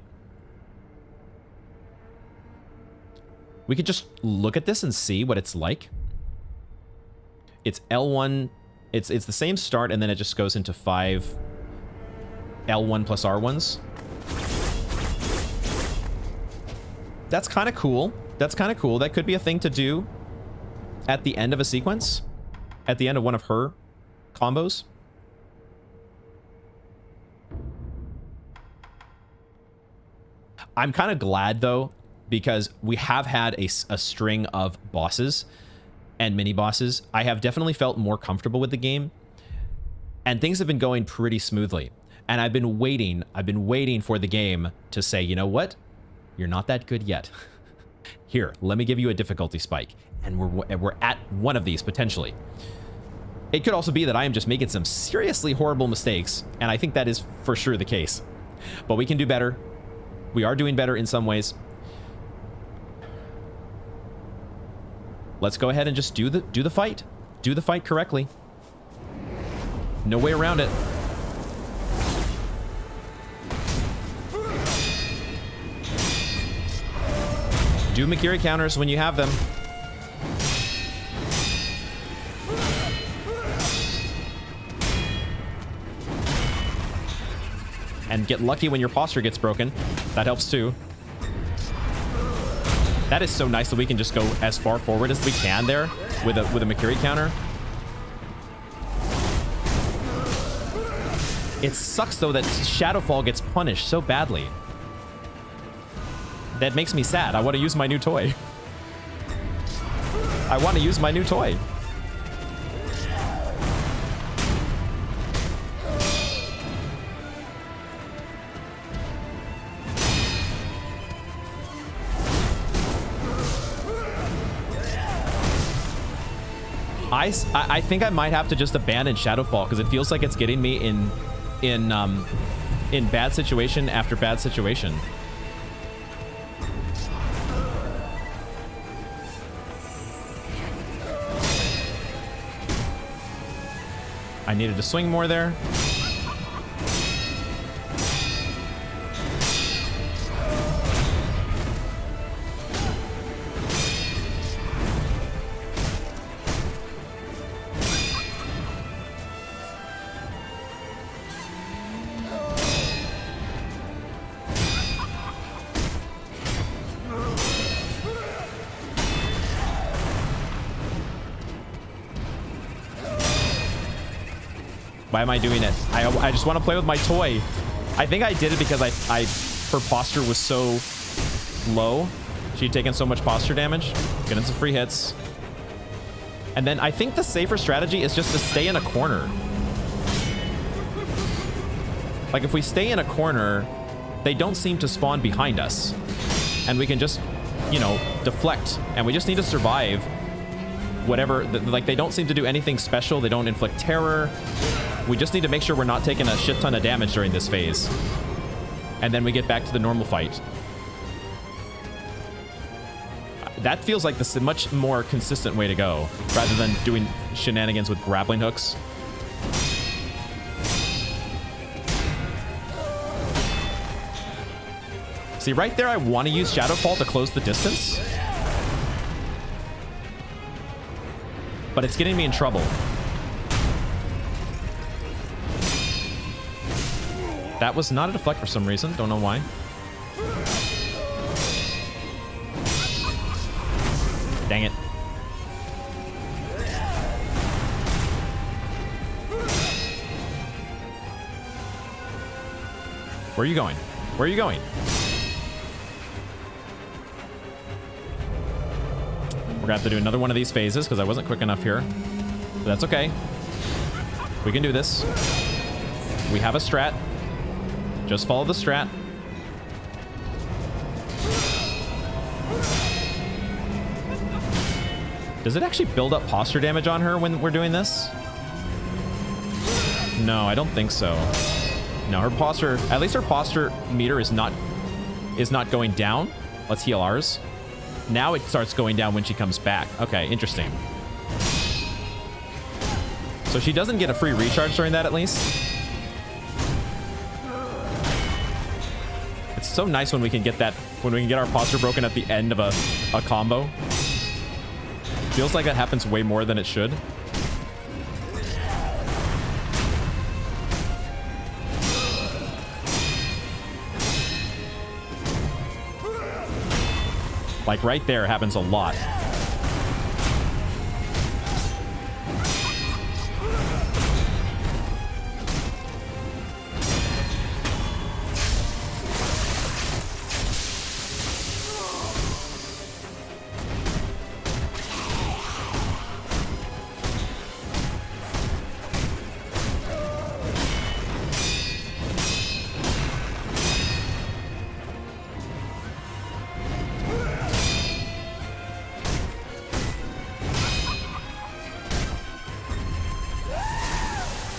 Speaker 1: We could just look at this and see what it's like. It's L1. It's the same start, and then it just goes into 5 L1 plus R1s. That's kind of cool. That's kind of cool. That could be a thing to do at the end of a sequence. At the end of one of her combos. I'm kind of glad, though, because we have had a string of bosses and mini bosses. I have definitely felt more comfortable with the game, and things have been going pretty smoothly. And I've been waiting for the game to say, you know what? You're not that good yet. Here, let me give you a difficulty spike. And we're at one of these, potentially. It could also be that I am just making some seriously horrible mistakes, and I think that is for sure the case. But we can do better. We are doing better in some ways. Let's go ahead and just do the fight. Do the fight correctly. No way around it. Do Mikiri counters when you have them. And get lucky when your posture gets broken. That helps too. That is so nice that we can just go as far forward as we can there with a Mikiri counter. It sucks though that Shadowfall gets punished so badly. That makes me sad. I want to use my new toy. I want to use my new toy. I think I might have to just abandon Shadowfall because it feels like it's getting me in bad situation after bad situation. I needed to swing more there. Why am I doing it? I just want to play with my toy. I think I did it because her posture was so low. She'd taken so much posture damage. Getting some free hits. And then I think the safer strategy is just to stay in a corner. Like if we stay in a corner, they don't seem to spawn behind us. And we can just, you know, deflect. And we just need to survive whatever. Like they don't seem to do anything special. They don't inflict terror. We just need to make sure we're not taking a shit ton of damage during this phase. And then we get back to the normal fight. That feels like the much more consistent way to go, rather than doing shenanigans with grappling hooks. See, right there, I want to use Shadowfall to close the distance. But it's getting me in trouble. That was not a deflect for some reason. Don't know why. Dang it. Where are you going? Where are you going? We're gonna have to do another one of these phases because I wasn't quick enough here. But that's okay. We can do this. We have a strat. Just follow the strat. Does it actually build up posture damage on her when we're doing this? No, I don't think so. No, her posture, at least her posture meter is not going down. Let's heal ours. Now it starts going down when she comes back. Okay, interesting. So she doesn't get a free recharge during that at least. It's so nice when we can get that, when we can get our posture broken at the end of a combo. Feels like that happens way more than it should. Like right there happens a lot.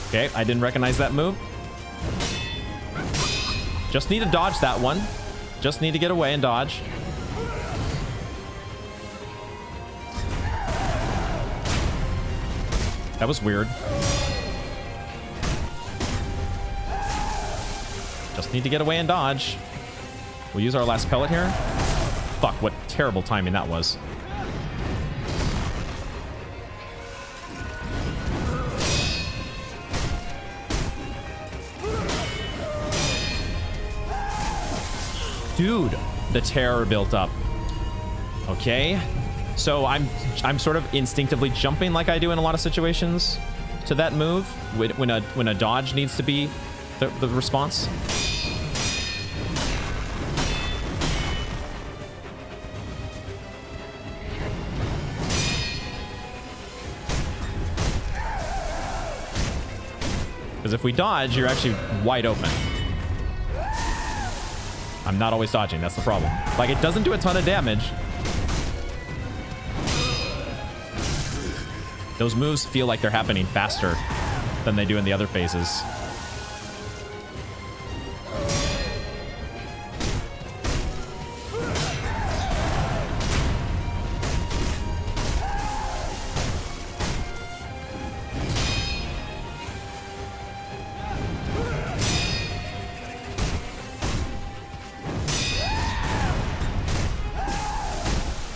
Speaker 1: Okay, I didn't recognize that move. Just need to dodge that one. Just need to get away and dodge. That was weird. Just need to get away and dodge. We'll use our last pellet here. Fuck, what terrible timing that was. Dude, the terror built up. Okay. So I'm sort of instinctively jumping like I do in a lot of situations to that move when a dodge needs to be the response. Because if we dodge, you're actually wide open. I'm not always dodging, that's the problem. Like, it doesn't do a ton of damage. Those moves feel like they're happening faster than they do in the other phases.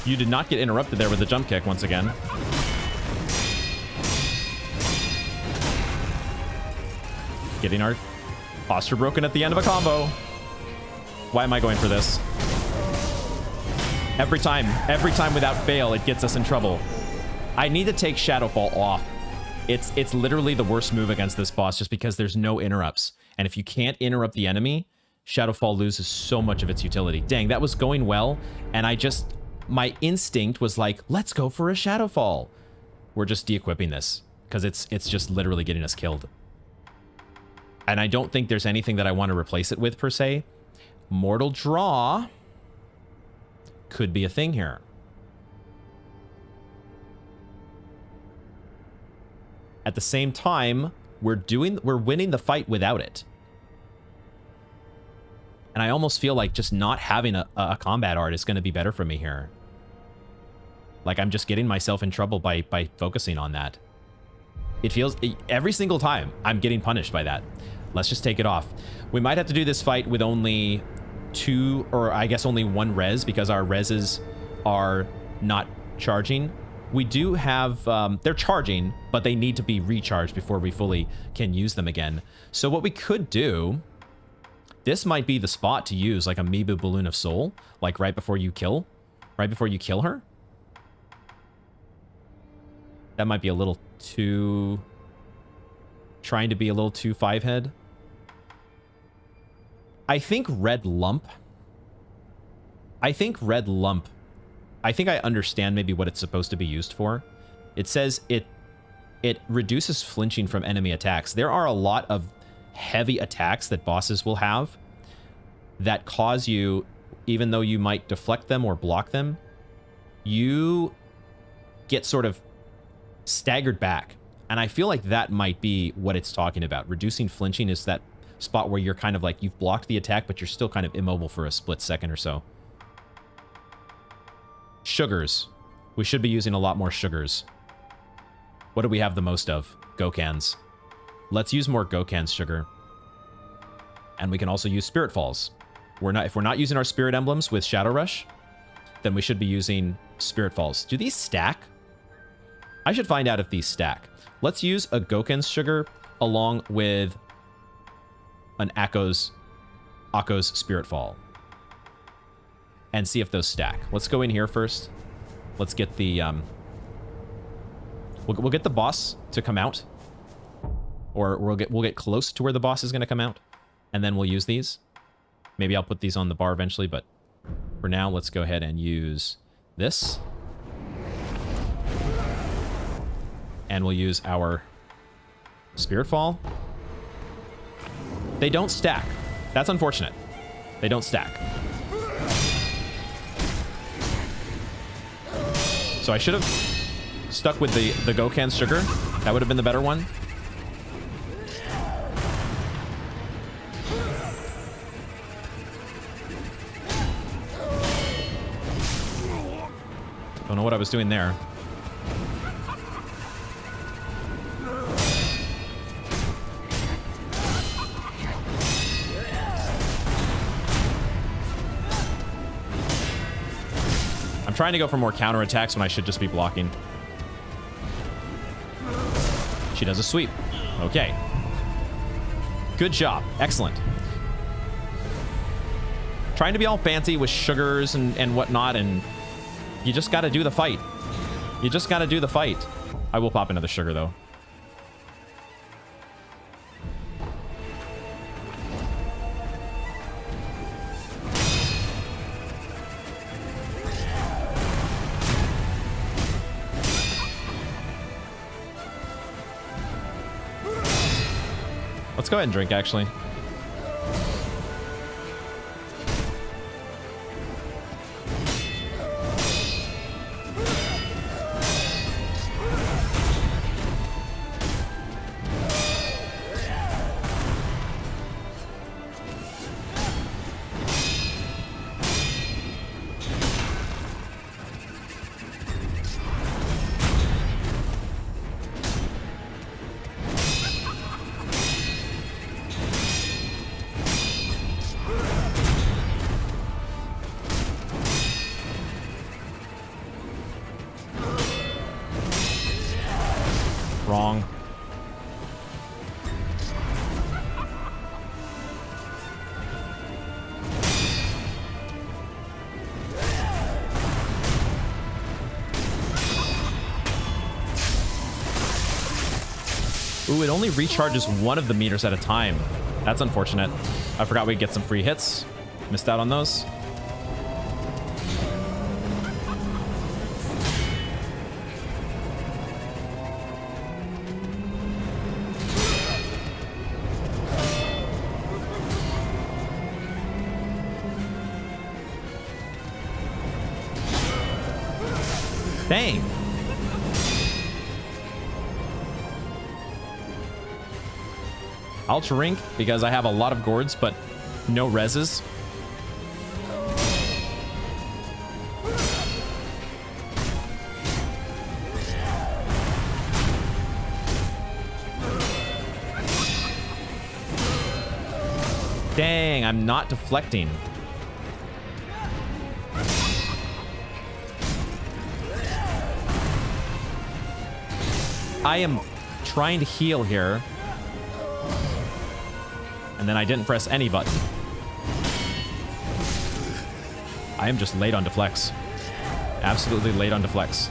Speaker 1: You did not get interrupted there with a jump kick once again. Getting our posture broken at the end of a combo. Why am I going for this? Every time without fail, it gets us in trouble. I need to take Shadowfall off. It's literally the worst move against this boss just because there's no interrupts. And if you can't interrupt the enemy, Shadowfall loses so much of its utility. Dang, that was going well, and my instinct was like, let's go for a Shadowfall. We're just de-equipping this because it's just literally getting us killed. And I don't think there's anything that I want to replace it with per se. Mortal Draw could be a thing here. At the same time, we're winning the fight without it. And I almost feel like just not having a combat art is going to be better for me here. Like, I'm just getting myself in trouble by focusing on that. It feels... every single time, I'm getting punished by that. Let's just take it off. We might have to do this fight with only 2, or I guess only 1 res, because our reses are not charging. We do have... they're charging, but they need to be recharged before we fully can use them again. So what we could do... This might be the spot to use, like, Amiibo Balloon of Soul, like, right before you kill her. That might be a little too... Trying to be a little too 5-head. I think Red Lump... I think I understand maybe what it's supposed to be used for. It says it reduces flinching from enemy attacks. There are a lot of heavy attacks that bosses will have that cause you, even though you might deflect them or block them, you get sort of staggered back. And I feel like that might be what it's talking about. Reducing flinching is that spot where you're kind of like, you've blocked the attack, but you're still kind of immobile for a split second or so. Sugars. We should be using a lot more sugars. What do we have the most of? Gokans. Let's use more Gokan's sugar. And we can also use Spirit Falls. If we're not using our Spirit Emblems with Shadow Rush, then we should be using Spirit Falls. Do these stack? I should find out if these stack. Let's use a Gokan's sugar along with an Akko's Spirit Fall. And see if those stack. Let's go in here first. Let's get the... We'll get the boss to come out. Or we'll get close to where the boss is going to come out. And then we'll use these. Maybe I'll put these on the bar eventually, but for now, let's go ahead and use this. And we'll use our Spirit Fall. They don't stack. That's unfortunate. They don't stack. So I should have stuck with the Gokan sugar. That would have been the better one. Don't know what I was doing there. I'm trying to go for more counterattacks when I should just be blocking. She does a sweep. Okay. Good job. Excellent. Trying to be all fancy with sugars and whatnot, and you just got to do the fight. You just got to do the fight. I will pop another sugar, though. Let's go ahead and drink, actually. Wrong. Ooh, it only recharges one of the meters at a time. That's unfortunate. I forgot we'd get some free hits. Missed out on those. Dang. I'll drink because I have a lot of gourds, but no reses. Dang, I'm not deflecting. I am trying to heal here. And then I didn't press any button. I am just late on deflects. Absolutely late on deflects.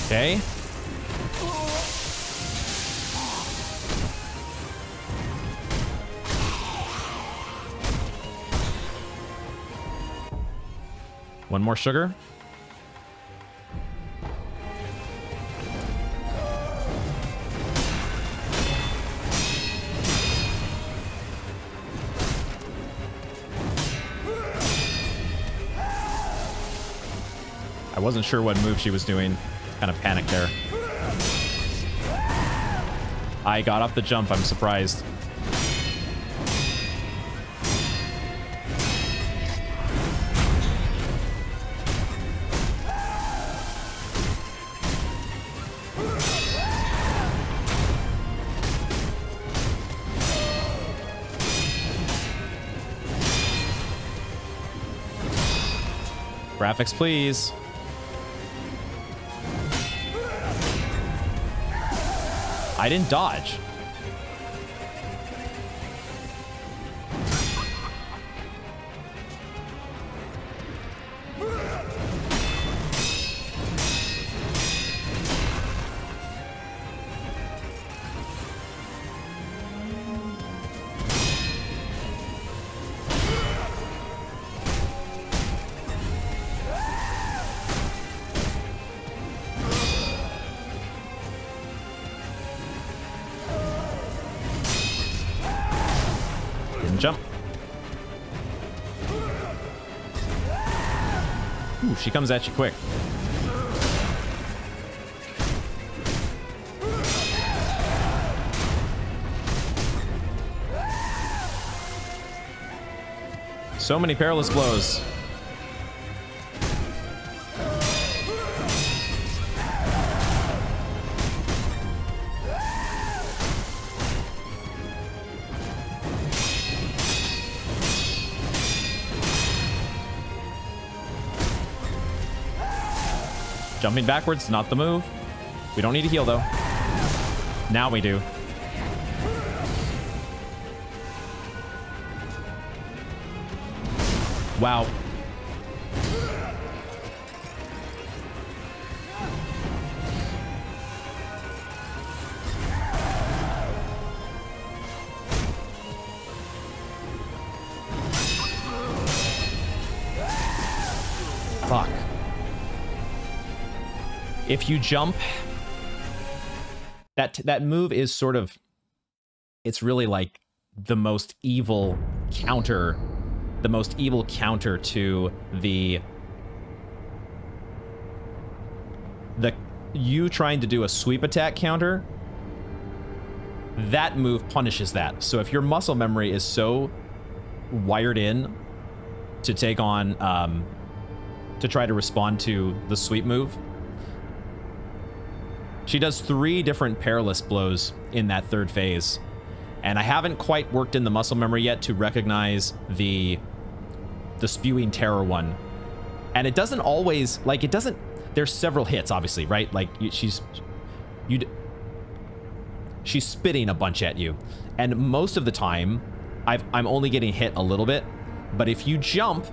Speaker 1: Okay. One more sugar. I wasn't sure what move she was doing. Kind of panicked there. I got off the jump. I'm surprised. Graphics, please. I didn't dodge. Jump. Ooh, she comes at you quick. So many perilous blows. Jumping backwards, not the move. We don't need to heal, though. Now we do. Wow. If you jump, that move is sort of, it's really like the most evil counter to the you trying to do a sweep attack counter. That move punishes that. So if your muscle memory is so wired in to take on, to try to respond to the sweep move, she does 3 different perilous blows in that third phase. And I haven't quite worked in the muscle memory yet to recognize the spewing terror one. And it doesn't always, like, it doesn't, there's several hits, obviously, right? Like, she's spitting a bunch at you. And most of the time, I'm only getting hit a little bit. But if you jump,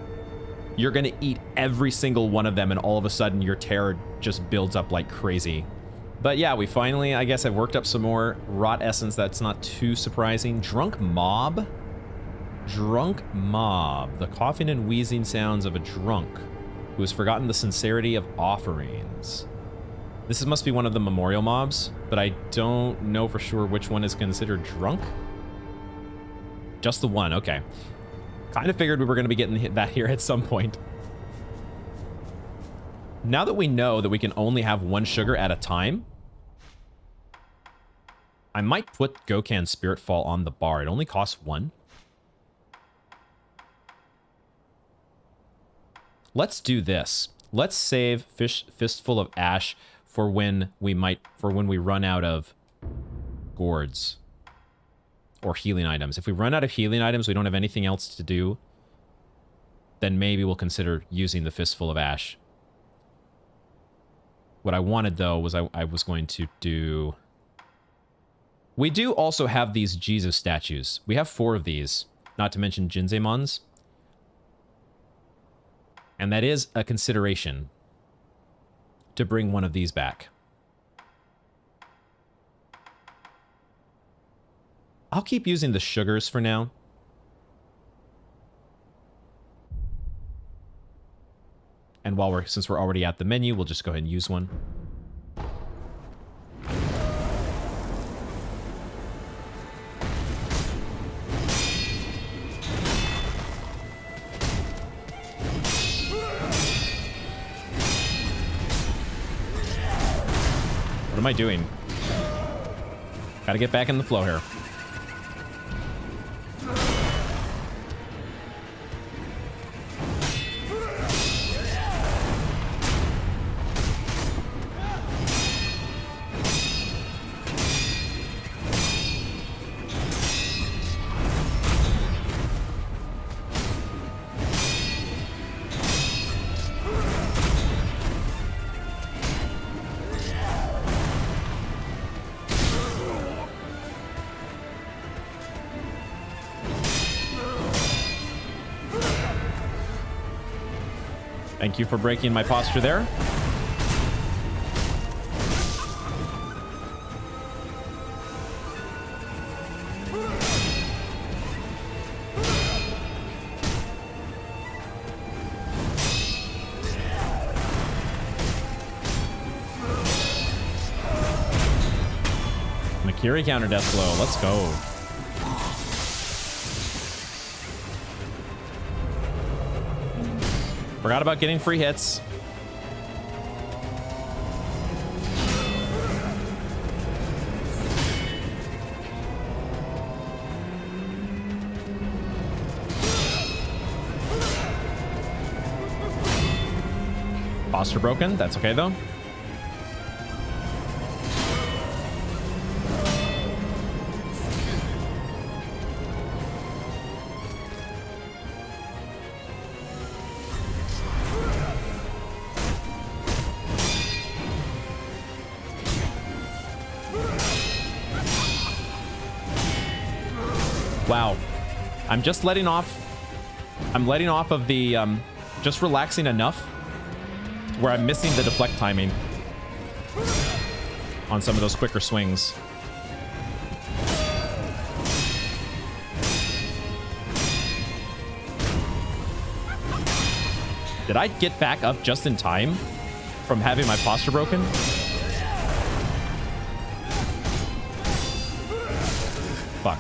Speaker 1: you're going to eat every single one of them, and all of a sudden your terror just builds up like crazy. But yeah, we finally, I guess I've worked up some more rot essence. That's not too surprising. Drunk mob. Drunk mob. The coughing and wheezing sounds of a drunk who has forgotten the sincerity of offerings. This must be one of the memorial mobs, but I don't know for sure which one is considered drunk. Just the one, okay. Kind of figured we were going to be getting that here at some point. Now that we know that we can only have 1 sugar at a time, I might put Gokhan's Spiritfall on the bar. It only costs 1. Let's do this. Let's save Fistful of Ash for when we run out of gourds or healing items. If we run out of healing items, we don't have anything else to do, then maybe we'll consider using the Fistful of Ash. What I wanted, though, was I was going to do... We do also have these Jesus statues. We have 4 of these, not to mention Jinzemon's. And that is a consideration to bring one of these back. I'll keep using the sugars for now. And since we're already at the menu, we'll just go ahead and use one. What am I doing? Gotta get back in the flow here. Thank you for breaking my posture there. Makiri counter death blow. Let's go. Forgot about getting free hits. Posture broken. That's okay, though. Wow. I'm just letting off. I'm letting off of the, just relaxing enough where I'm missing the deflect timing on some of those quicker swings. Did I get back up just in time? from having my posture broken. Fuck.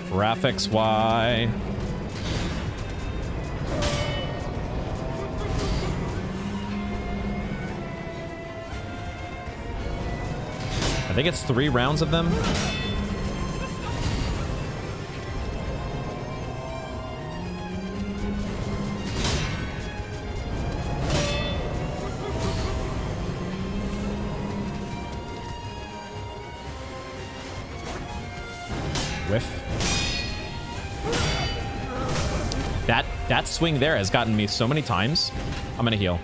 Speaker 1: Graphics Y. I think it's 3 rounds of them. Whiff. That swing there has gotten me so many times. I'm gonna heal.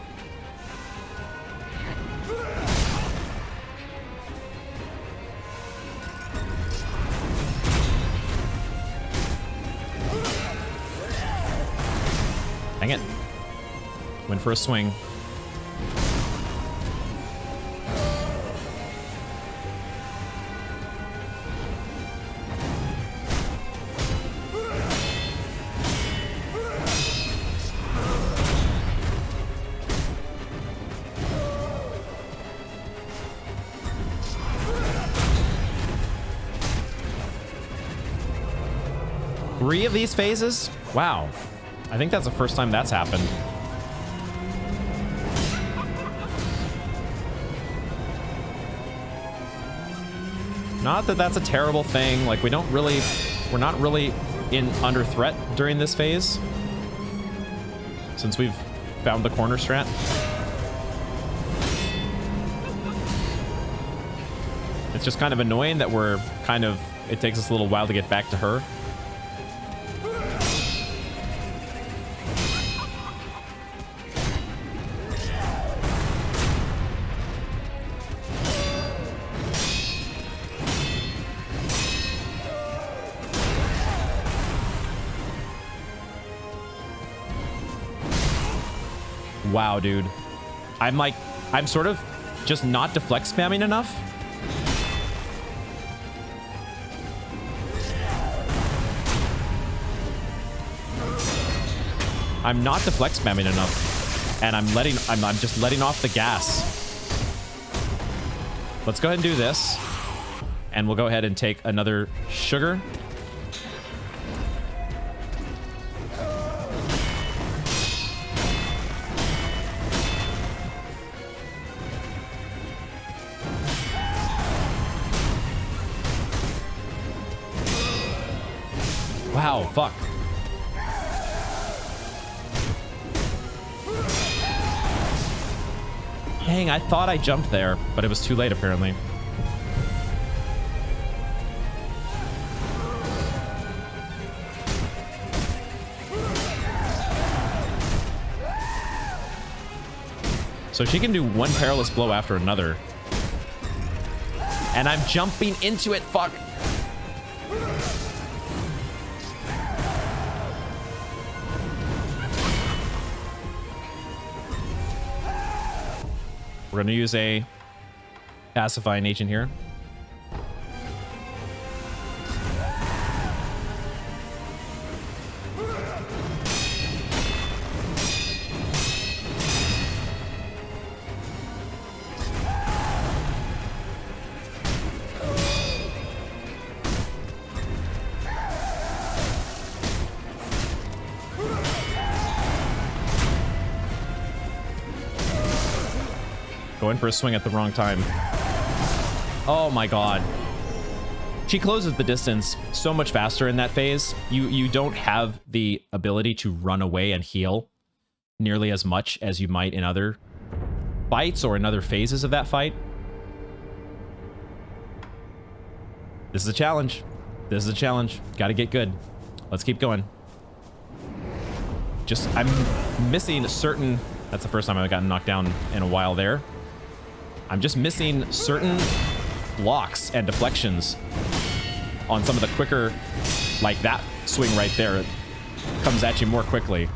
Speaker 1: Dang it. Went for a swing. Three of these phases? Wow. I think that's the first time that's happened. Not that that's a terrible thing. Like, we're not really under threat during this phase, since we've found the corner strat. It's just kind of annoying that it takes us a little while to get back to her. Wow, dude. I'm sort of just not deflect spamming enough. I'm not deflect spamming enough. And I'm just letting off the gas. Let's go ahead and do this. And we'll go ahead and take another sugar. Wow, fuck. Dang, I thought I jumped there, but it was too late apparently. So she can do one perilous blow after another. And I'm jumping into it, fuck. We're going to use a pacifying agent here. Going for a swing at the wrong time. Oh my god. She closes the distance so much faster in that phase. You don't have the ability to run away and heal nearly as much as you might in other fights or in other phases of that fight. This is a challenge. This is a challenge. Gotta get good. Let's keep going. I'm missing certain... That's the first time I've gotten knocked down in a while there. I'm just missing certain blocks and deflections on some of the quicker, like that swing right there. It comes at you more quickly.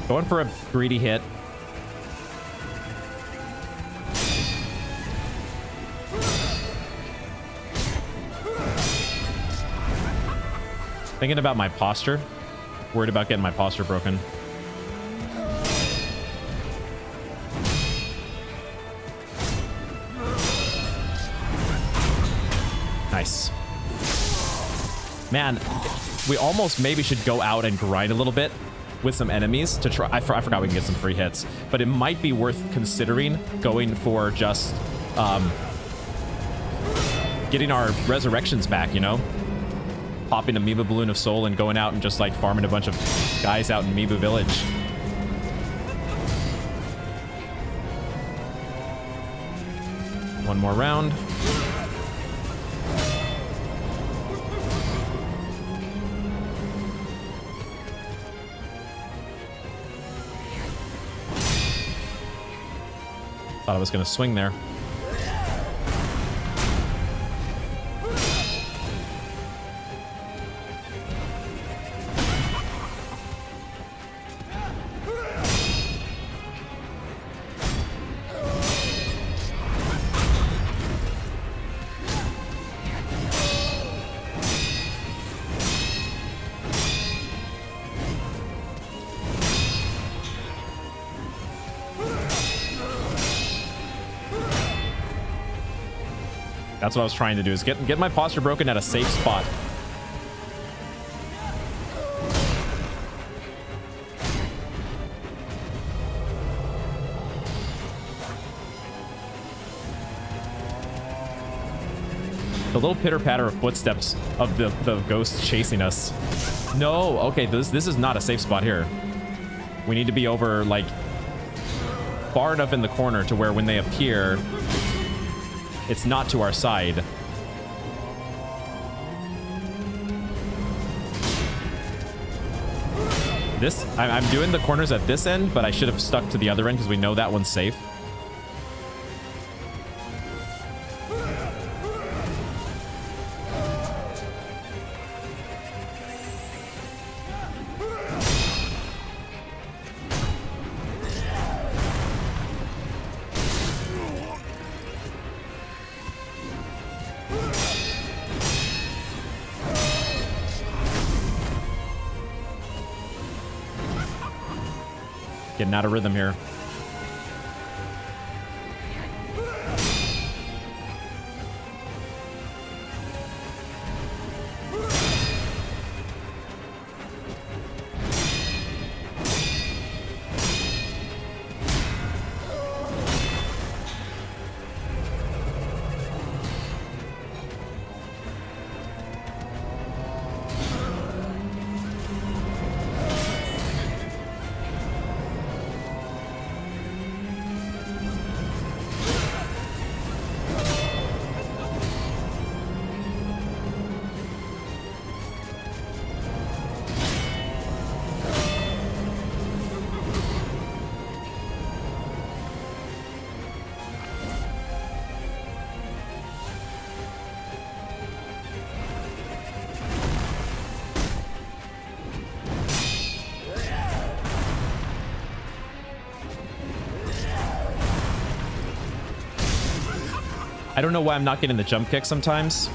Speaker 1: Going for a greedy hit. Thinking about my posture. Worried about getting my posture broken. Nice. Man, we almost maybe should go out and grind a little bit with some enemies to try. I forgot we can get some free hits, but it might be worth considering going for just getting our resurrections back, you know? Popping Amoeba Balloon of Soul and going out and just like farming a bunch of guys out in Amoeba Village. One more round. Thought I was going to swing there. That's what I was trying to do, is get my posture broken at a safe spot. The little pitter-patter of footsteps of the ghosts chasing us. No, okay, this is not a safe spot here. We need to be over, like, far enough in the corner to where when they appear, it's not to our side. I'm doing the corners at this end, but I should have stuck to the other end because we know that one's safe. Getting out of rhythm here. I don't know why I'm not getting the jump kick sometimes.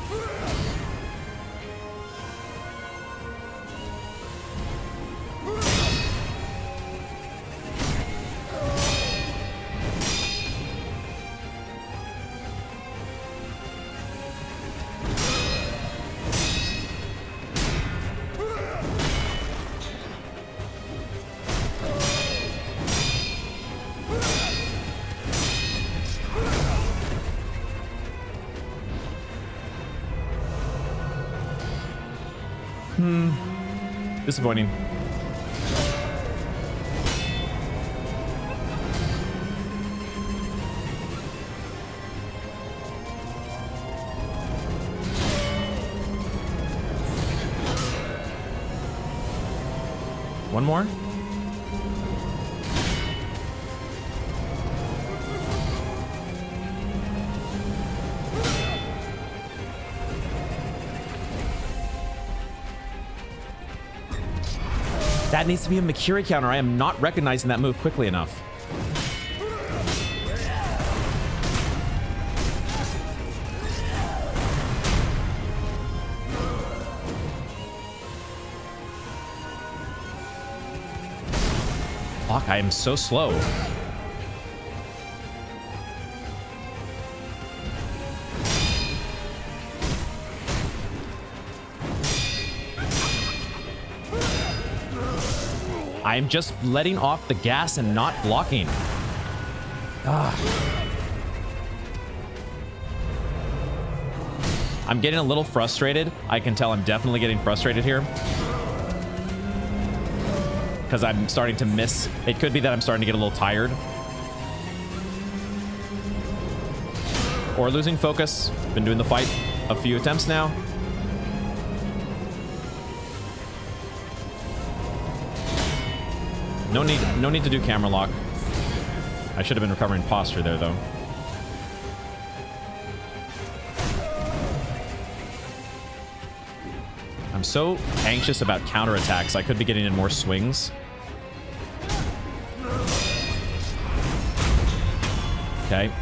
Speaker 1: Disappointing. One more? That needs to be a Makiri counter. I am not recognizing that move quickly enough. Fuck, I am so slow. I'm just letting off the gas and not blocking. I'm getting a little frustrated. I can tell I'm definitely getting frustrated here. Because I'm starting to miss. It could be that I'm starting to get a little tired. Or losing focus. Been doing the fight a few attempts now. No need to do camera lock. I should have been recovering posture there, though. I'm so anxious about counterattacks. I could be getting in more swings. Okay.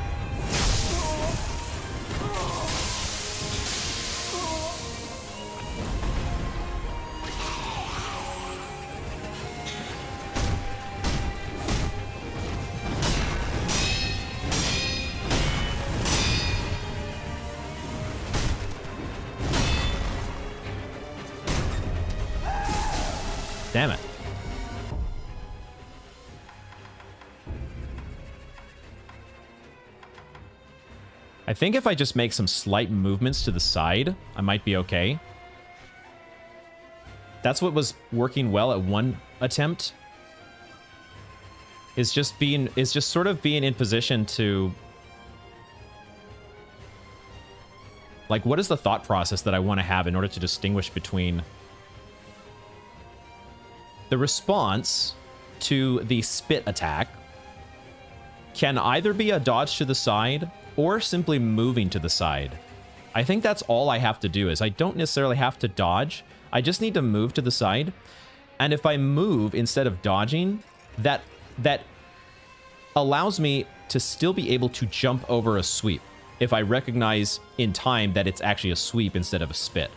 Speaker 1: Damn it. I think if I just make some slight movements to the side, I might be okay. That's what was working well at one attempt. Is just sort of being in position to... Like, what is the thought process that I want to have in order to distinguish between the response to the spit attack can either be a dodge to the side or simply moving to the side. I think that's all I have to do is I don't necessarily have to dodge. I just need to move to the side. And if I move instead of dodging, that allows me to still be able to jump over a sweep if I recognize in time that it's actually a sweep instead of a spit.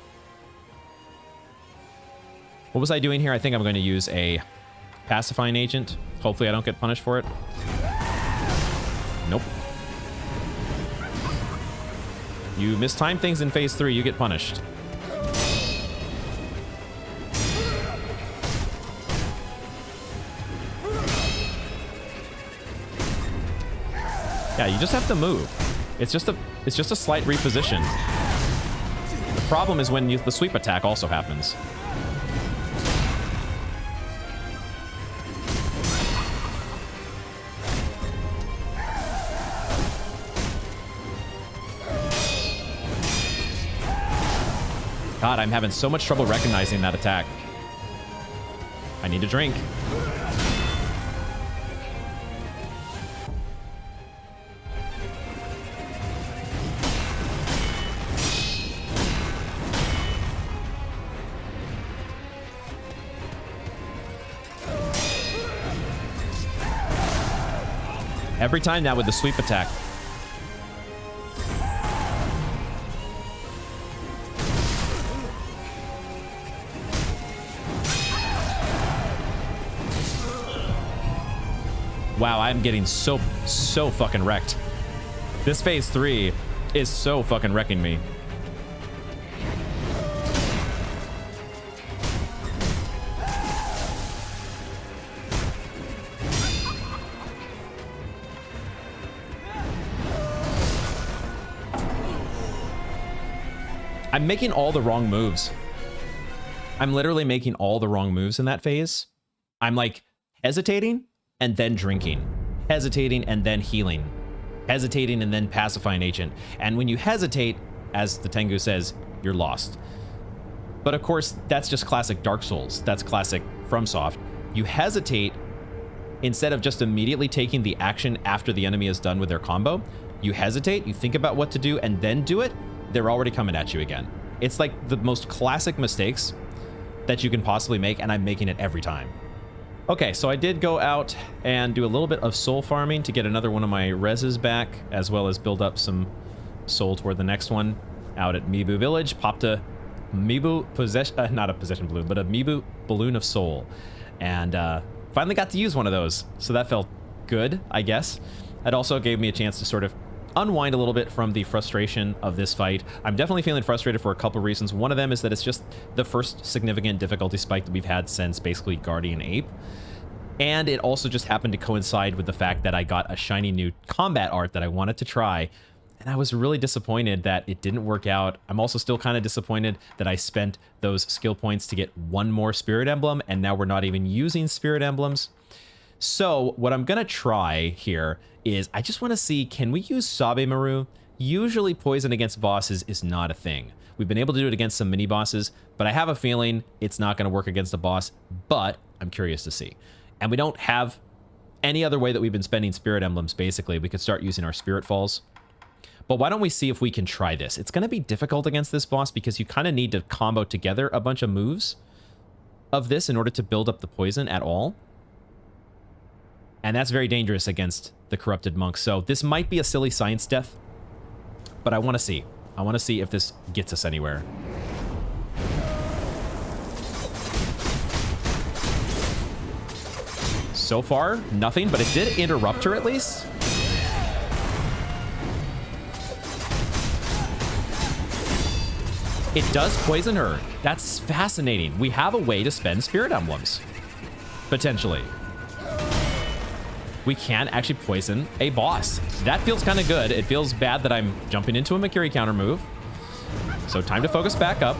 Speaker 1: What was I doing here? I think I'm going to use a pacifying agent. Hopefully I don't get punished for it. Nope. You mistime things in phase 3, you get punished. Yeah, you just have to move. It's just a slight reposition. The problem is when the sweep attack also happens. God, I'm having so much trouble recognizing that attack. I need a drink. Every time now with the sweep attack. Wow, I'm getting so fucking wrecked. This phase 3 is so fucking wrecking me. I'm making all the wrong moves. I'm literally making all the wrong moves in that phase. I'm like hesitating and then drinking, hesitating and then healing, hesitating and then pacifying agent. And when you hesitate, as the Tengu says, you're lost. But of course, that's just classic Dark Souls. That's classic FromSoft. You hesitate instead of just immediately taking the action after the enemy is done with their combo. You hesitate, you think about what to do, and then do it. They're already coming at you again. It's like the most classic mistakes that you can possibly make, and I'm making it every time. Okay, so I did go out and do a little bit of soul farming to get another one of my reses back, as well as build up some soul toward the next one. Out at Mibu Village, popped a Mibu possession, not a possession balloon, but a Mibu balloon of soul. And finally got to use one of those, so that felt good, I guess. It also gave me a chance to sort of unwind a little bit from the frustration of this fight. I'm definitely feeling frustrated for a couple reasons. One of them is that it's just the first significant difficulty spike that we've had since basically Guardian Ape. And it also just happened to coincide with the fact that I got a shiny new combat art that I wanted to try. And I was really disappointed that it didn't work out. I'm also still kind of disappointed that I spent those skill points to get one more spirit emblem, and now we're not even using spirit emblems. So what I'm going to try here is I just want to see, can we use Sabe Maru? Usually poison against bosses is not a thing. We've been able to do it against some mini bosses, but I have a feeling it's not going to work against a boss, but I'm curious to see. And we don't have any other way that we've been spending spirit emblems, basically. We could start using our spirit falls. But why don't we see if we can try this? It's going to be difficult against this boss because you kind of need to combo together a bunch of moves of this in order to build up the poison at all. And that's very dangerous against the corrupted monk. So this might be a silly science death, but I want to see. I want to see if this gets us anywhere. So far, nothing, but it did interrupt her at least. It does poison her. That's fascinating. We have a way to spend spirit emblems. Potentially. We can actually poison a boss. That feels kind of good. It feels bad that I'm jumping into a Makiri counter move. So time to focus back up.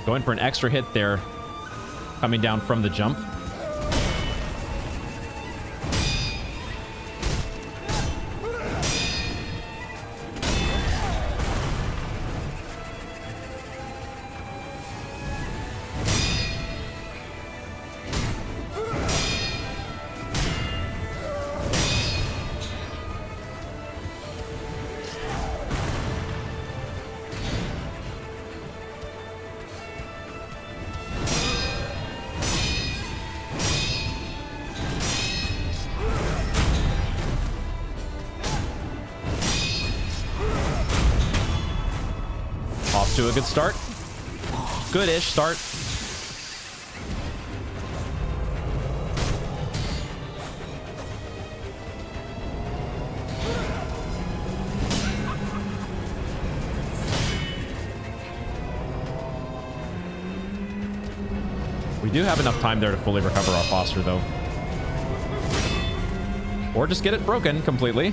Speaker 1: Going for an extra hit there, coming down from the jump. To a good start. Good-ish start. We do have enough time there to fully recover our Foster, though. Or just get it broken completely.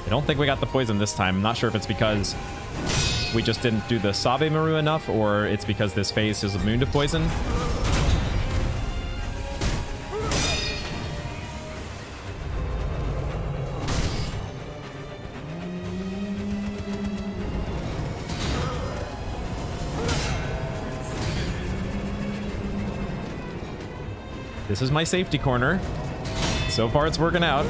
Speaker 1: I don't think we got the poison this time. I'm not sure if it's because we just didn't do the Sabe Maru enough, or it's because this phase is immune to poison. This is my safety corner. So far, it's working out.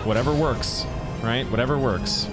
Speaker 1: Whatever works, right? Whatever works.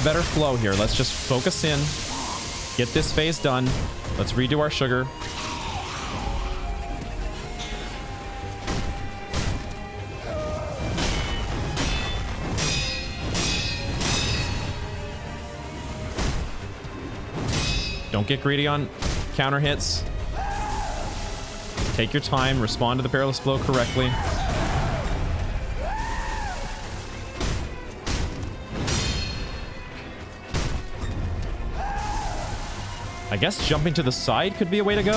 Speaker 1: a better flow here. Let's just focus in. Get this phase done. Let's redo our sugar. Don't get greedy on counter hits. Take your time. Respond to the perilous blow correctly. I guess jumping to the side could be a way to go.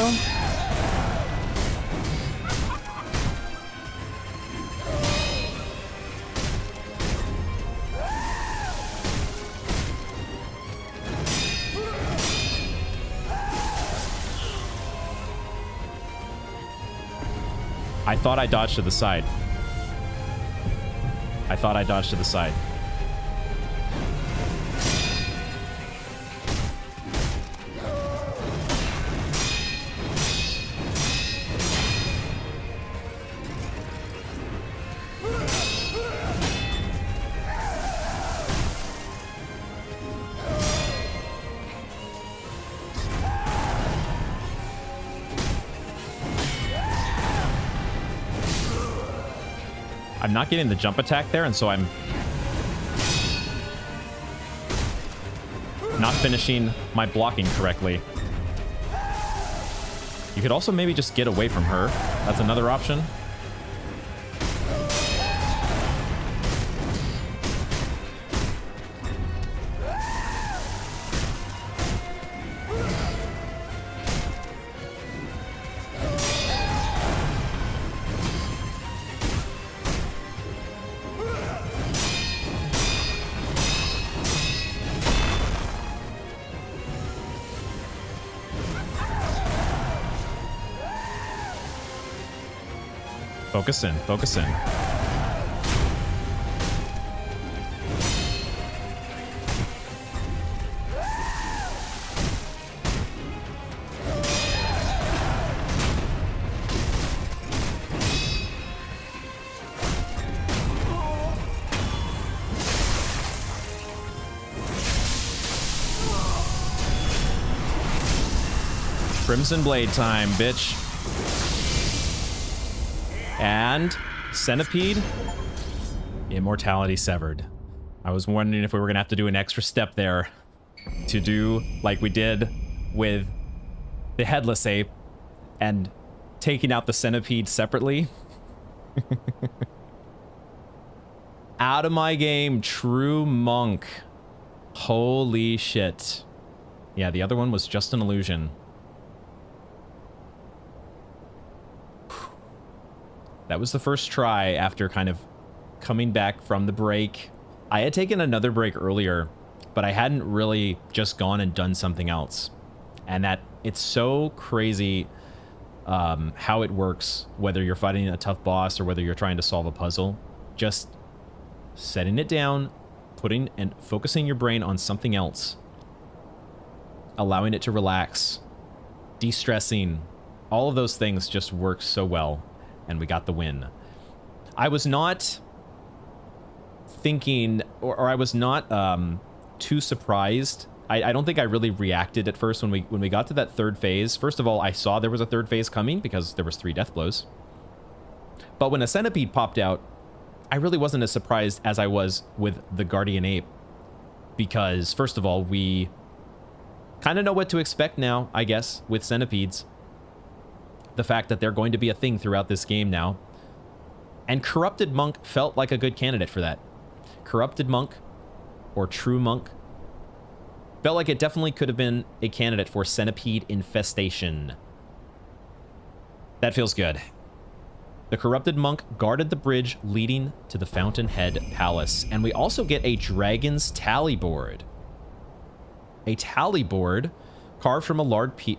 Speaker 1: I thought I dodged to the side. I thought I dodged to the side. I'm not getting the jump attack there, and so I'm not finishing my blocking correctly. You could also maybe just get away from her. That's another option. Focus in, focus in. Crimson Blade time, bitch. And Centipede, immortality severed. I was wondering if we were gonna have to do an extra step there to do like we did with the headless ape and taking out the centipede separately. Out of my game, true monk. Holy shit. Yeah, the other one was just an illusion. That was the first try after kind of coming back from the break. I had taken another break earlier, but I hadn't really just gone and done something else. And that it's so crazy how it works, whether you're fighting a tough boss or whether you're trying to solve a puzzle. Just setting it down, putting and focusing your brain on something else, allowing it to relax, de-stressing, all of those things just work so well. And we got the win. I was not thinking, or I was not too surprised. I don't think I really reacted at first when we got to that third phase. First of all, I saw there was a third phase coming because there was 3 death blows. But when a centipede popped out, I really wasn't as surprised as I was with the guardian ape. Because first of all, we kind of know what to expect now, I guess, with centipedes. The fact that they're going to be a thing throughout this game now. And Corrupted Monk felt like a good candidate for that. Corrupted Monk, or True Monk, felt like it definitely could have been a candidate for Centipede Infestation. That feels good. The Corrupted Monk guarded the bridge leading to the Fountainhead Palace. And we also get a Dragon's Tally Board. A tally board carved from a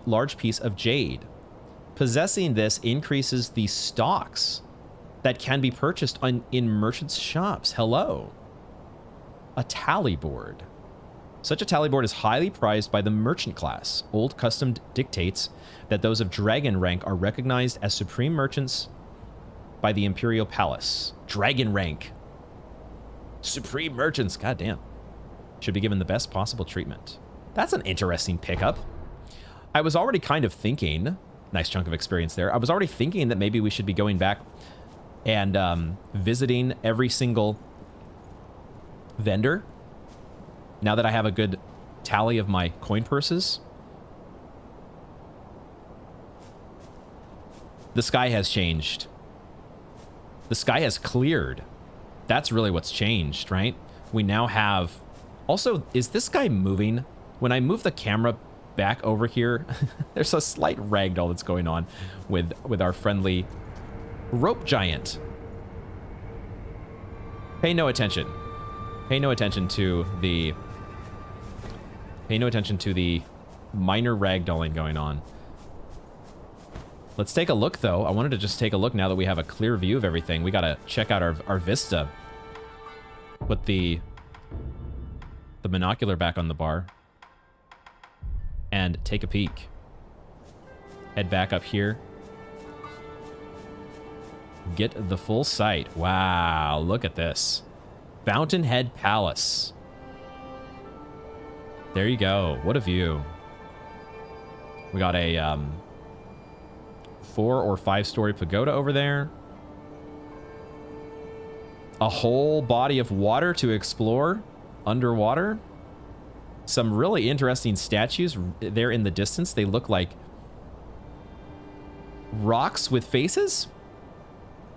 Speaker 1: large piece of jade. Possessing this increases the stocks that can be purchased in merchants' shops. Hello. A tally board. Such a tally board is highly prized by the merchant class. Old custom dictates that those of dragon rank are recognized as supreme merchants by the Imperial Palace. Dragon rank. Supreme merchants, goddamn. should be given the best possible treatment. That's an interesting pickup. I was already kind of thinking, nice chunk of experience there. I was already thinking that maybe we should be going back and visiting every single vendor now that I have a good tally of my coin purses. The sky has changed. The sky has cleared. That's really what's changed, right? We now have... Also, is this guy moving? When I move the camera back over here, there's a slight ragdoll that's going on with our friendly rope giant. Pay no attention. Pay no attention to the... Pay no attention to the minor ragdolling going on. Let's take a look, though. I wanted to just take a look now that we have a clear view of everything. We gotta check out our vista. Put the binocular back on the bar. And take a peek. Head back up here. Get the full sight. Wow, look at this. Fountainhead Palace. There you go. What a view. We got a 4 or 5 story pagoda over there. A whole body of water to explore underwater. Some really interesting statues there in the distance. They look like rocks with faces.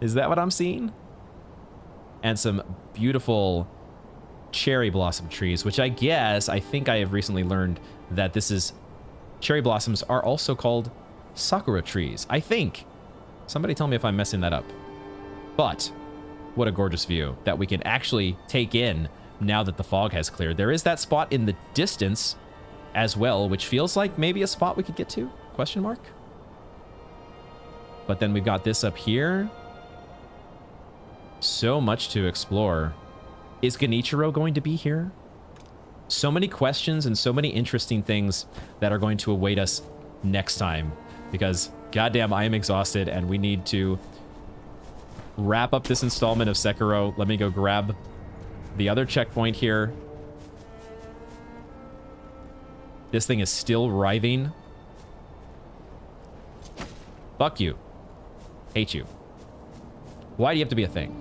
Speaker 1: Is that what I'm seeing? And some beautiful cherry blossom trees, which I think I have recently learned that this is... Cherry blossoms are also called sakura trees, I think. Somebody tell me if I'm messing that up. But what a gorgeous view that we can actually take in now that the fog has cleared. There is that spot in the distance as well, which feels like maybe a spot we could get to? Question mark? But then we've got this up here. So much to explore. Is Genichiro going to be here? So many questions and so many interesting things that are going to await us next time. Because, goddamn, I am exhausted and we need to wrap up this installment of Sekiro. Let me go grab the other checkpoint here. This thing is still writhing. Fuck you. Hate you. Why do you have to be a thing?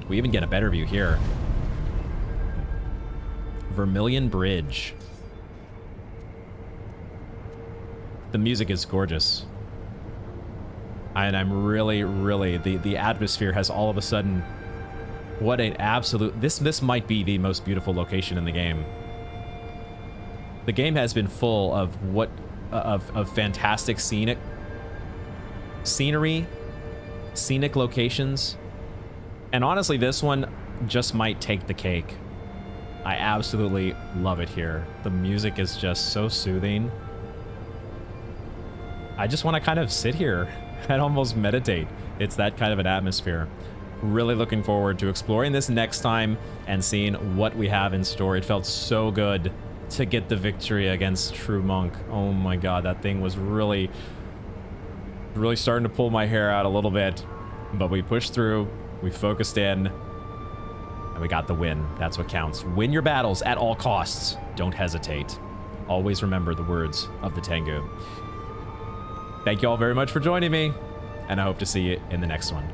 Speaker 1: We even get a better view here. Vermilion Bridge. The music is gorgeous. And I'm really, the atmosphere has all of a sudden... What an absolute... This might be the most beautiful location in the game. The game has been full of of fantastic scenery, scenic locations. And honestly, this one just might take the cake. I absolutely love it here. The music is just so soothing. I just want to kind of sit here and almost meditate. It's that kind of an atmosphere. Really looking forward to exploring this next time and seeing what we have in store. It felt so good to get the victory against True Monk. Oh my god, that thing was really starting to pull my hair out a little bit. But we pushed through, we focused in, and we got the win. That's what counts. Win your battles at all costs. Don't hesitate. Always remember the words of the Tengu. Thank you all very much for joining me, and I hope to see you in the next one.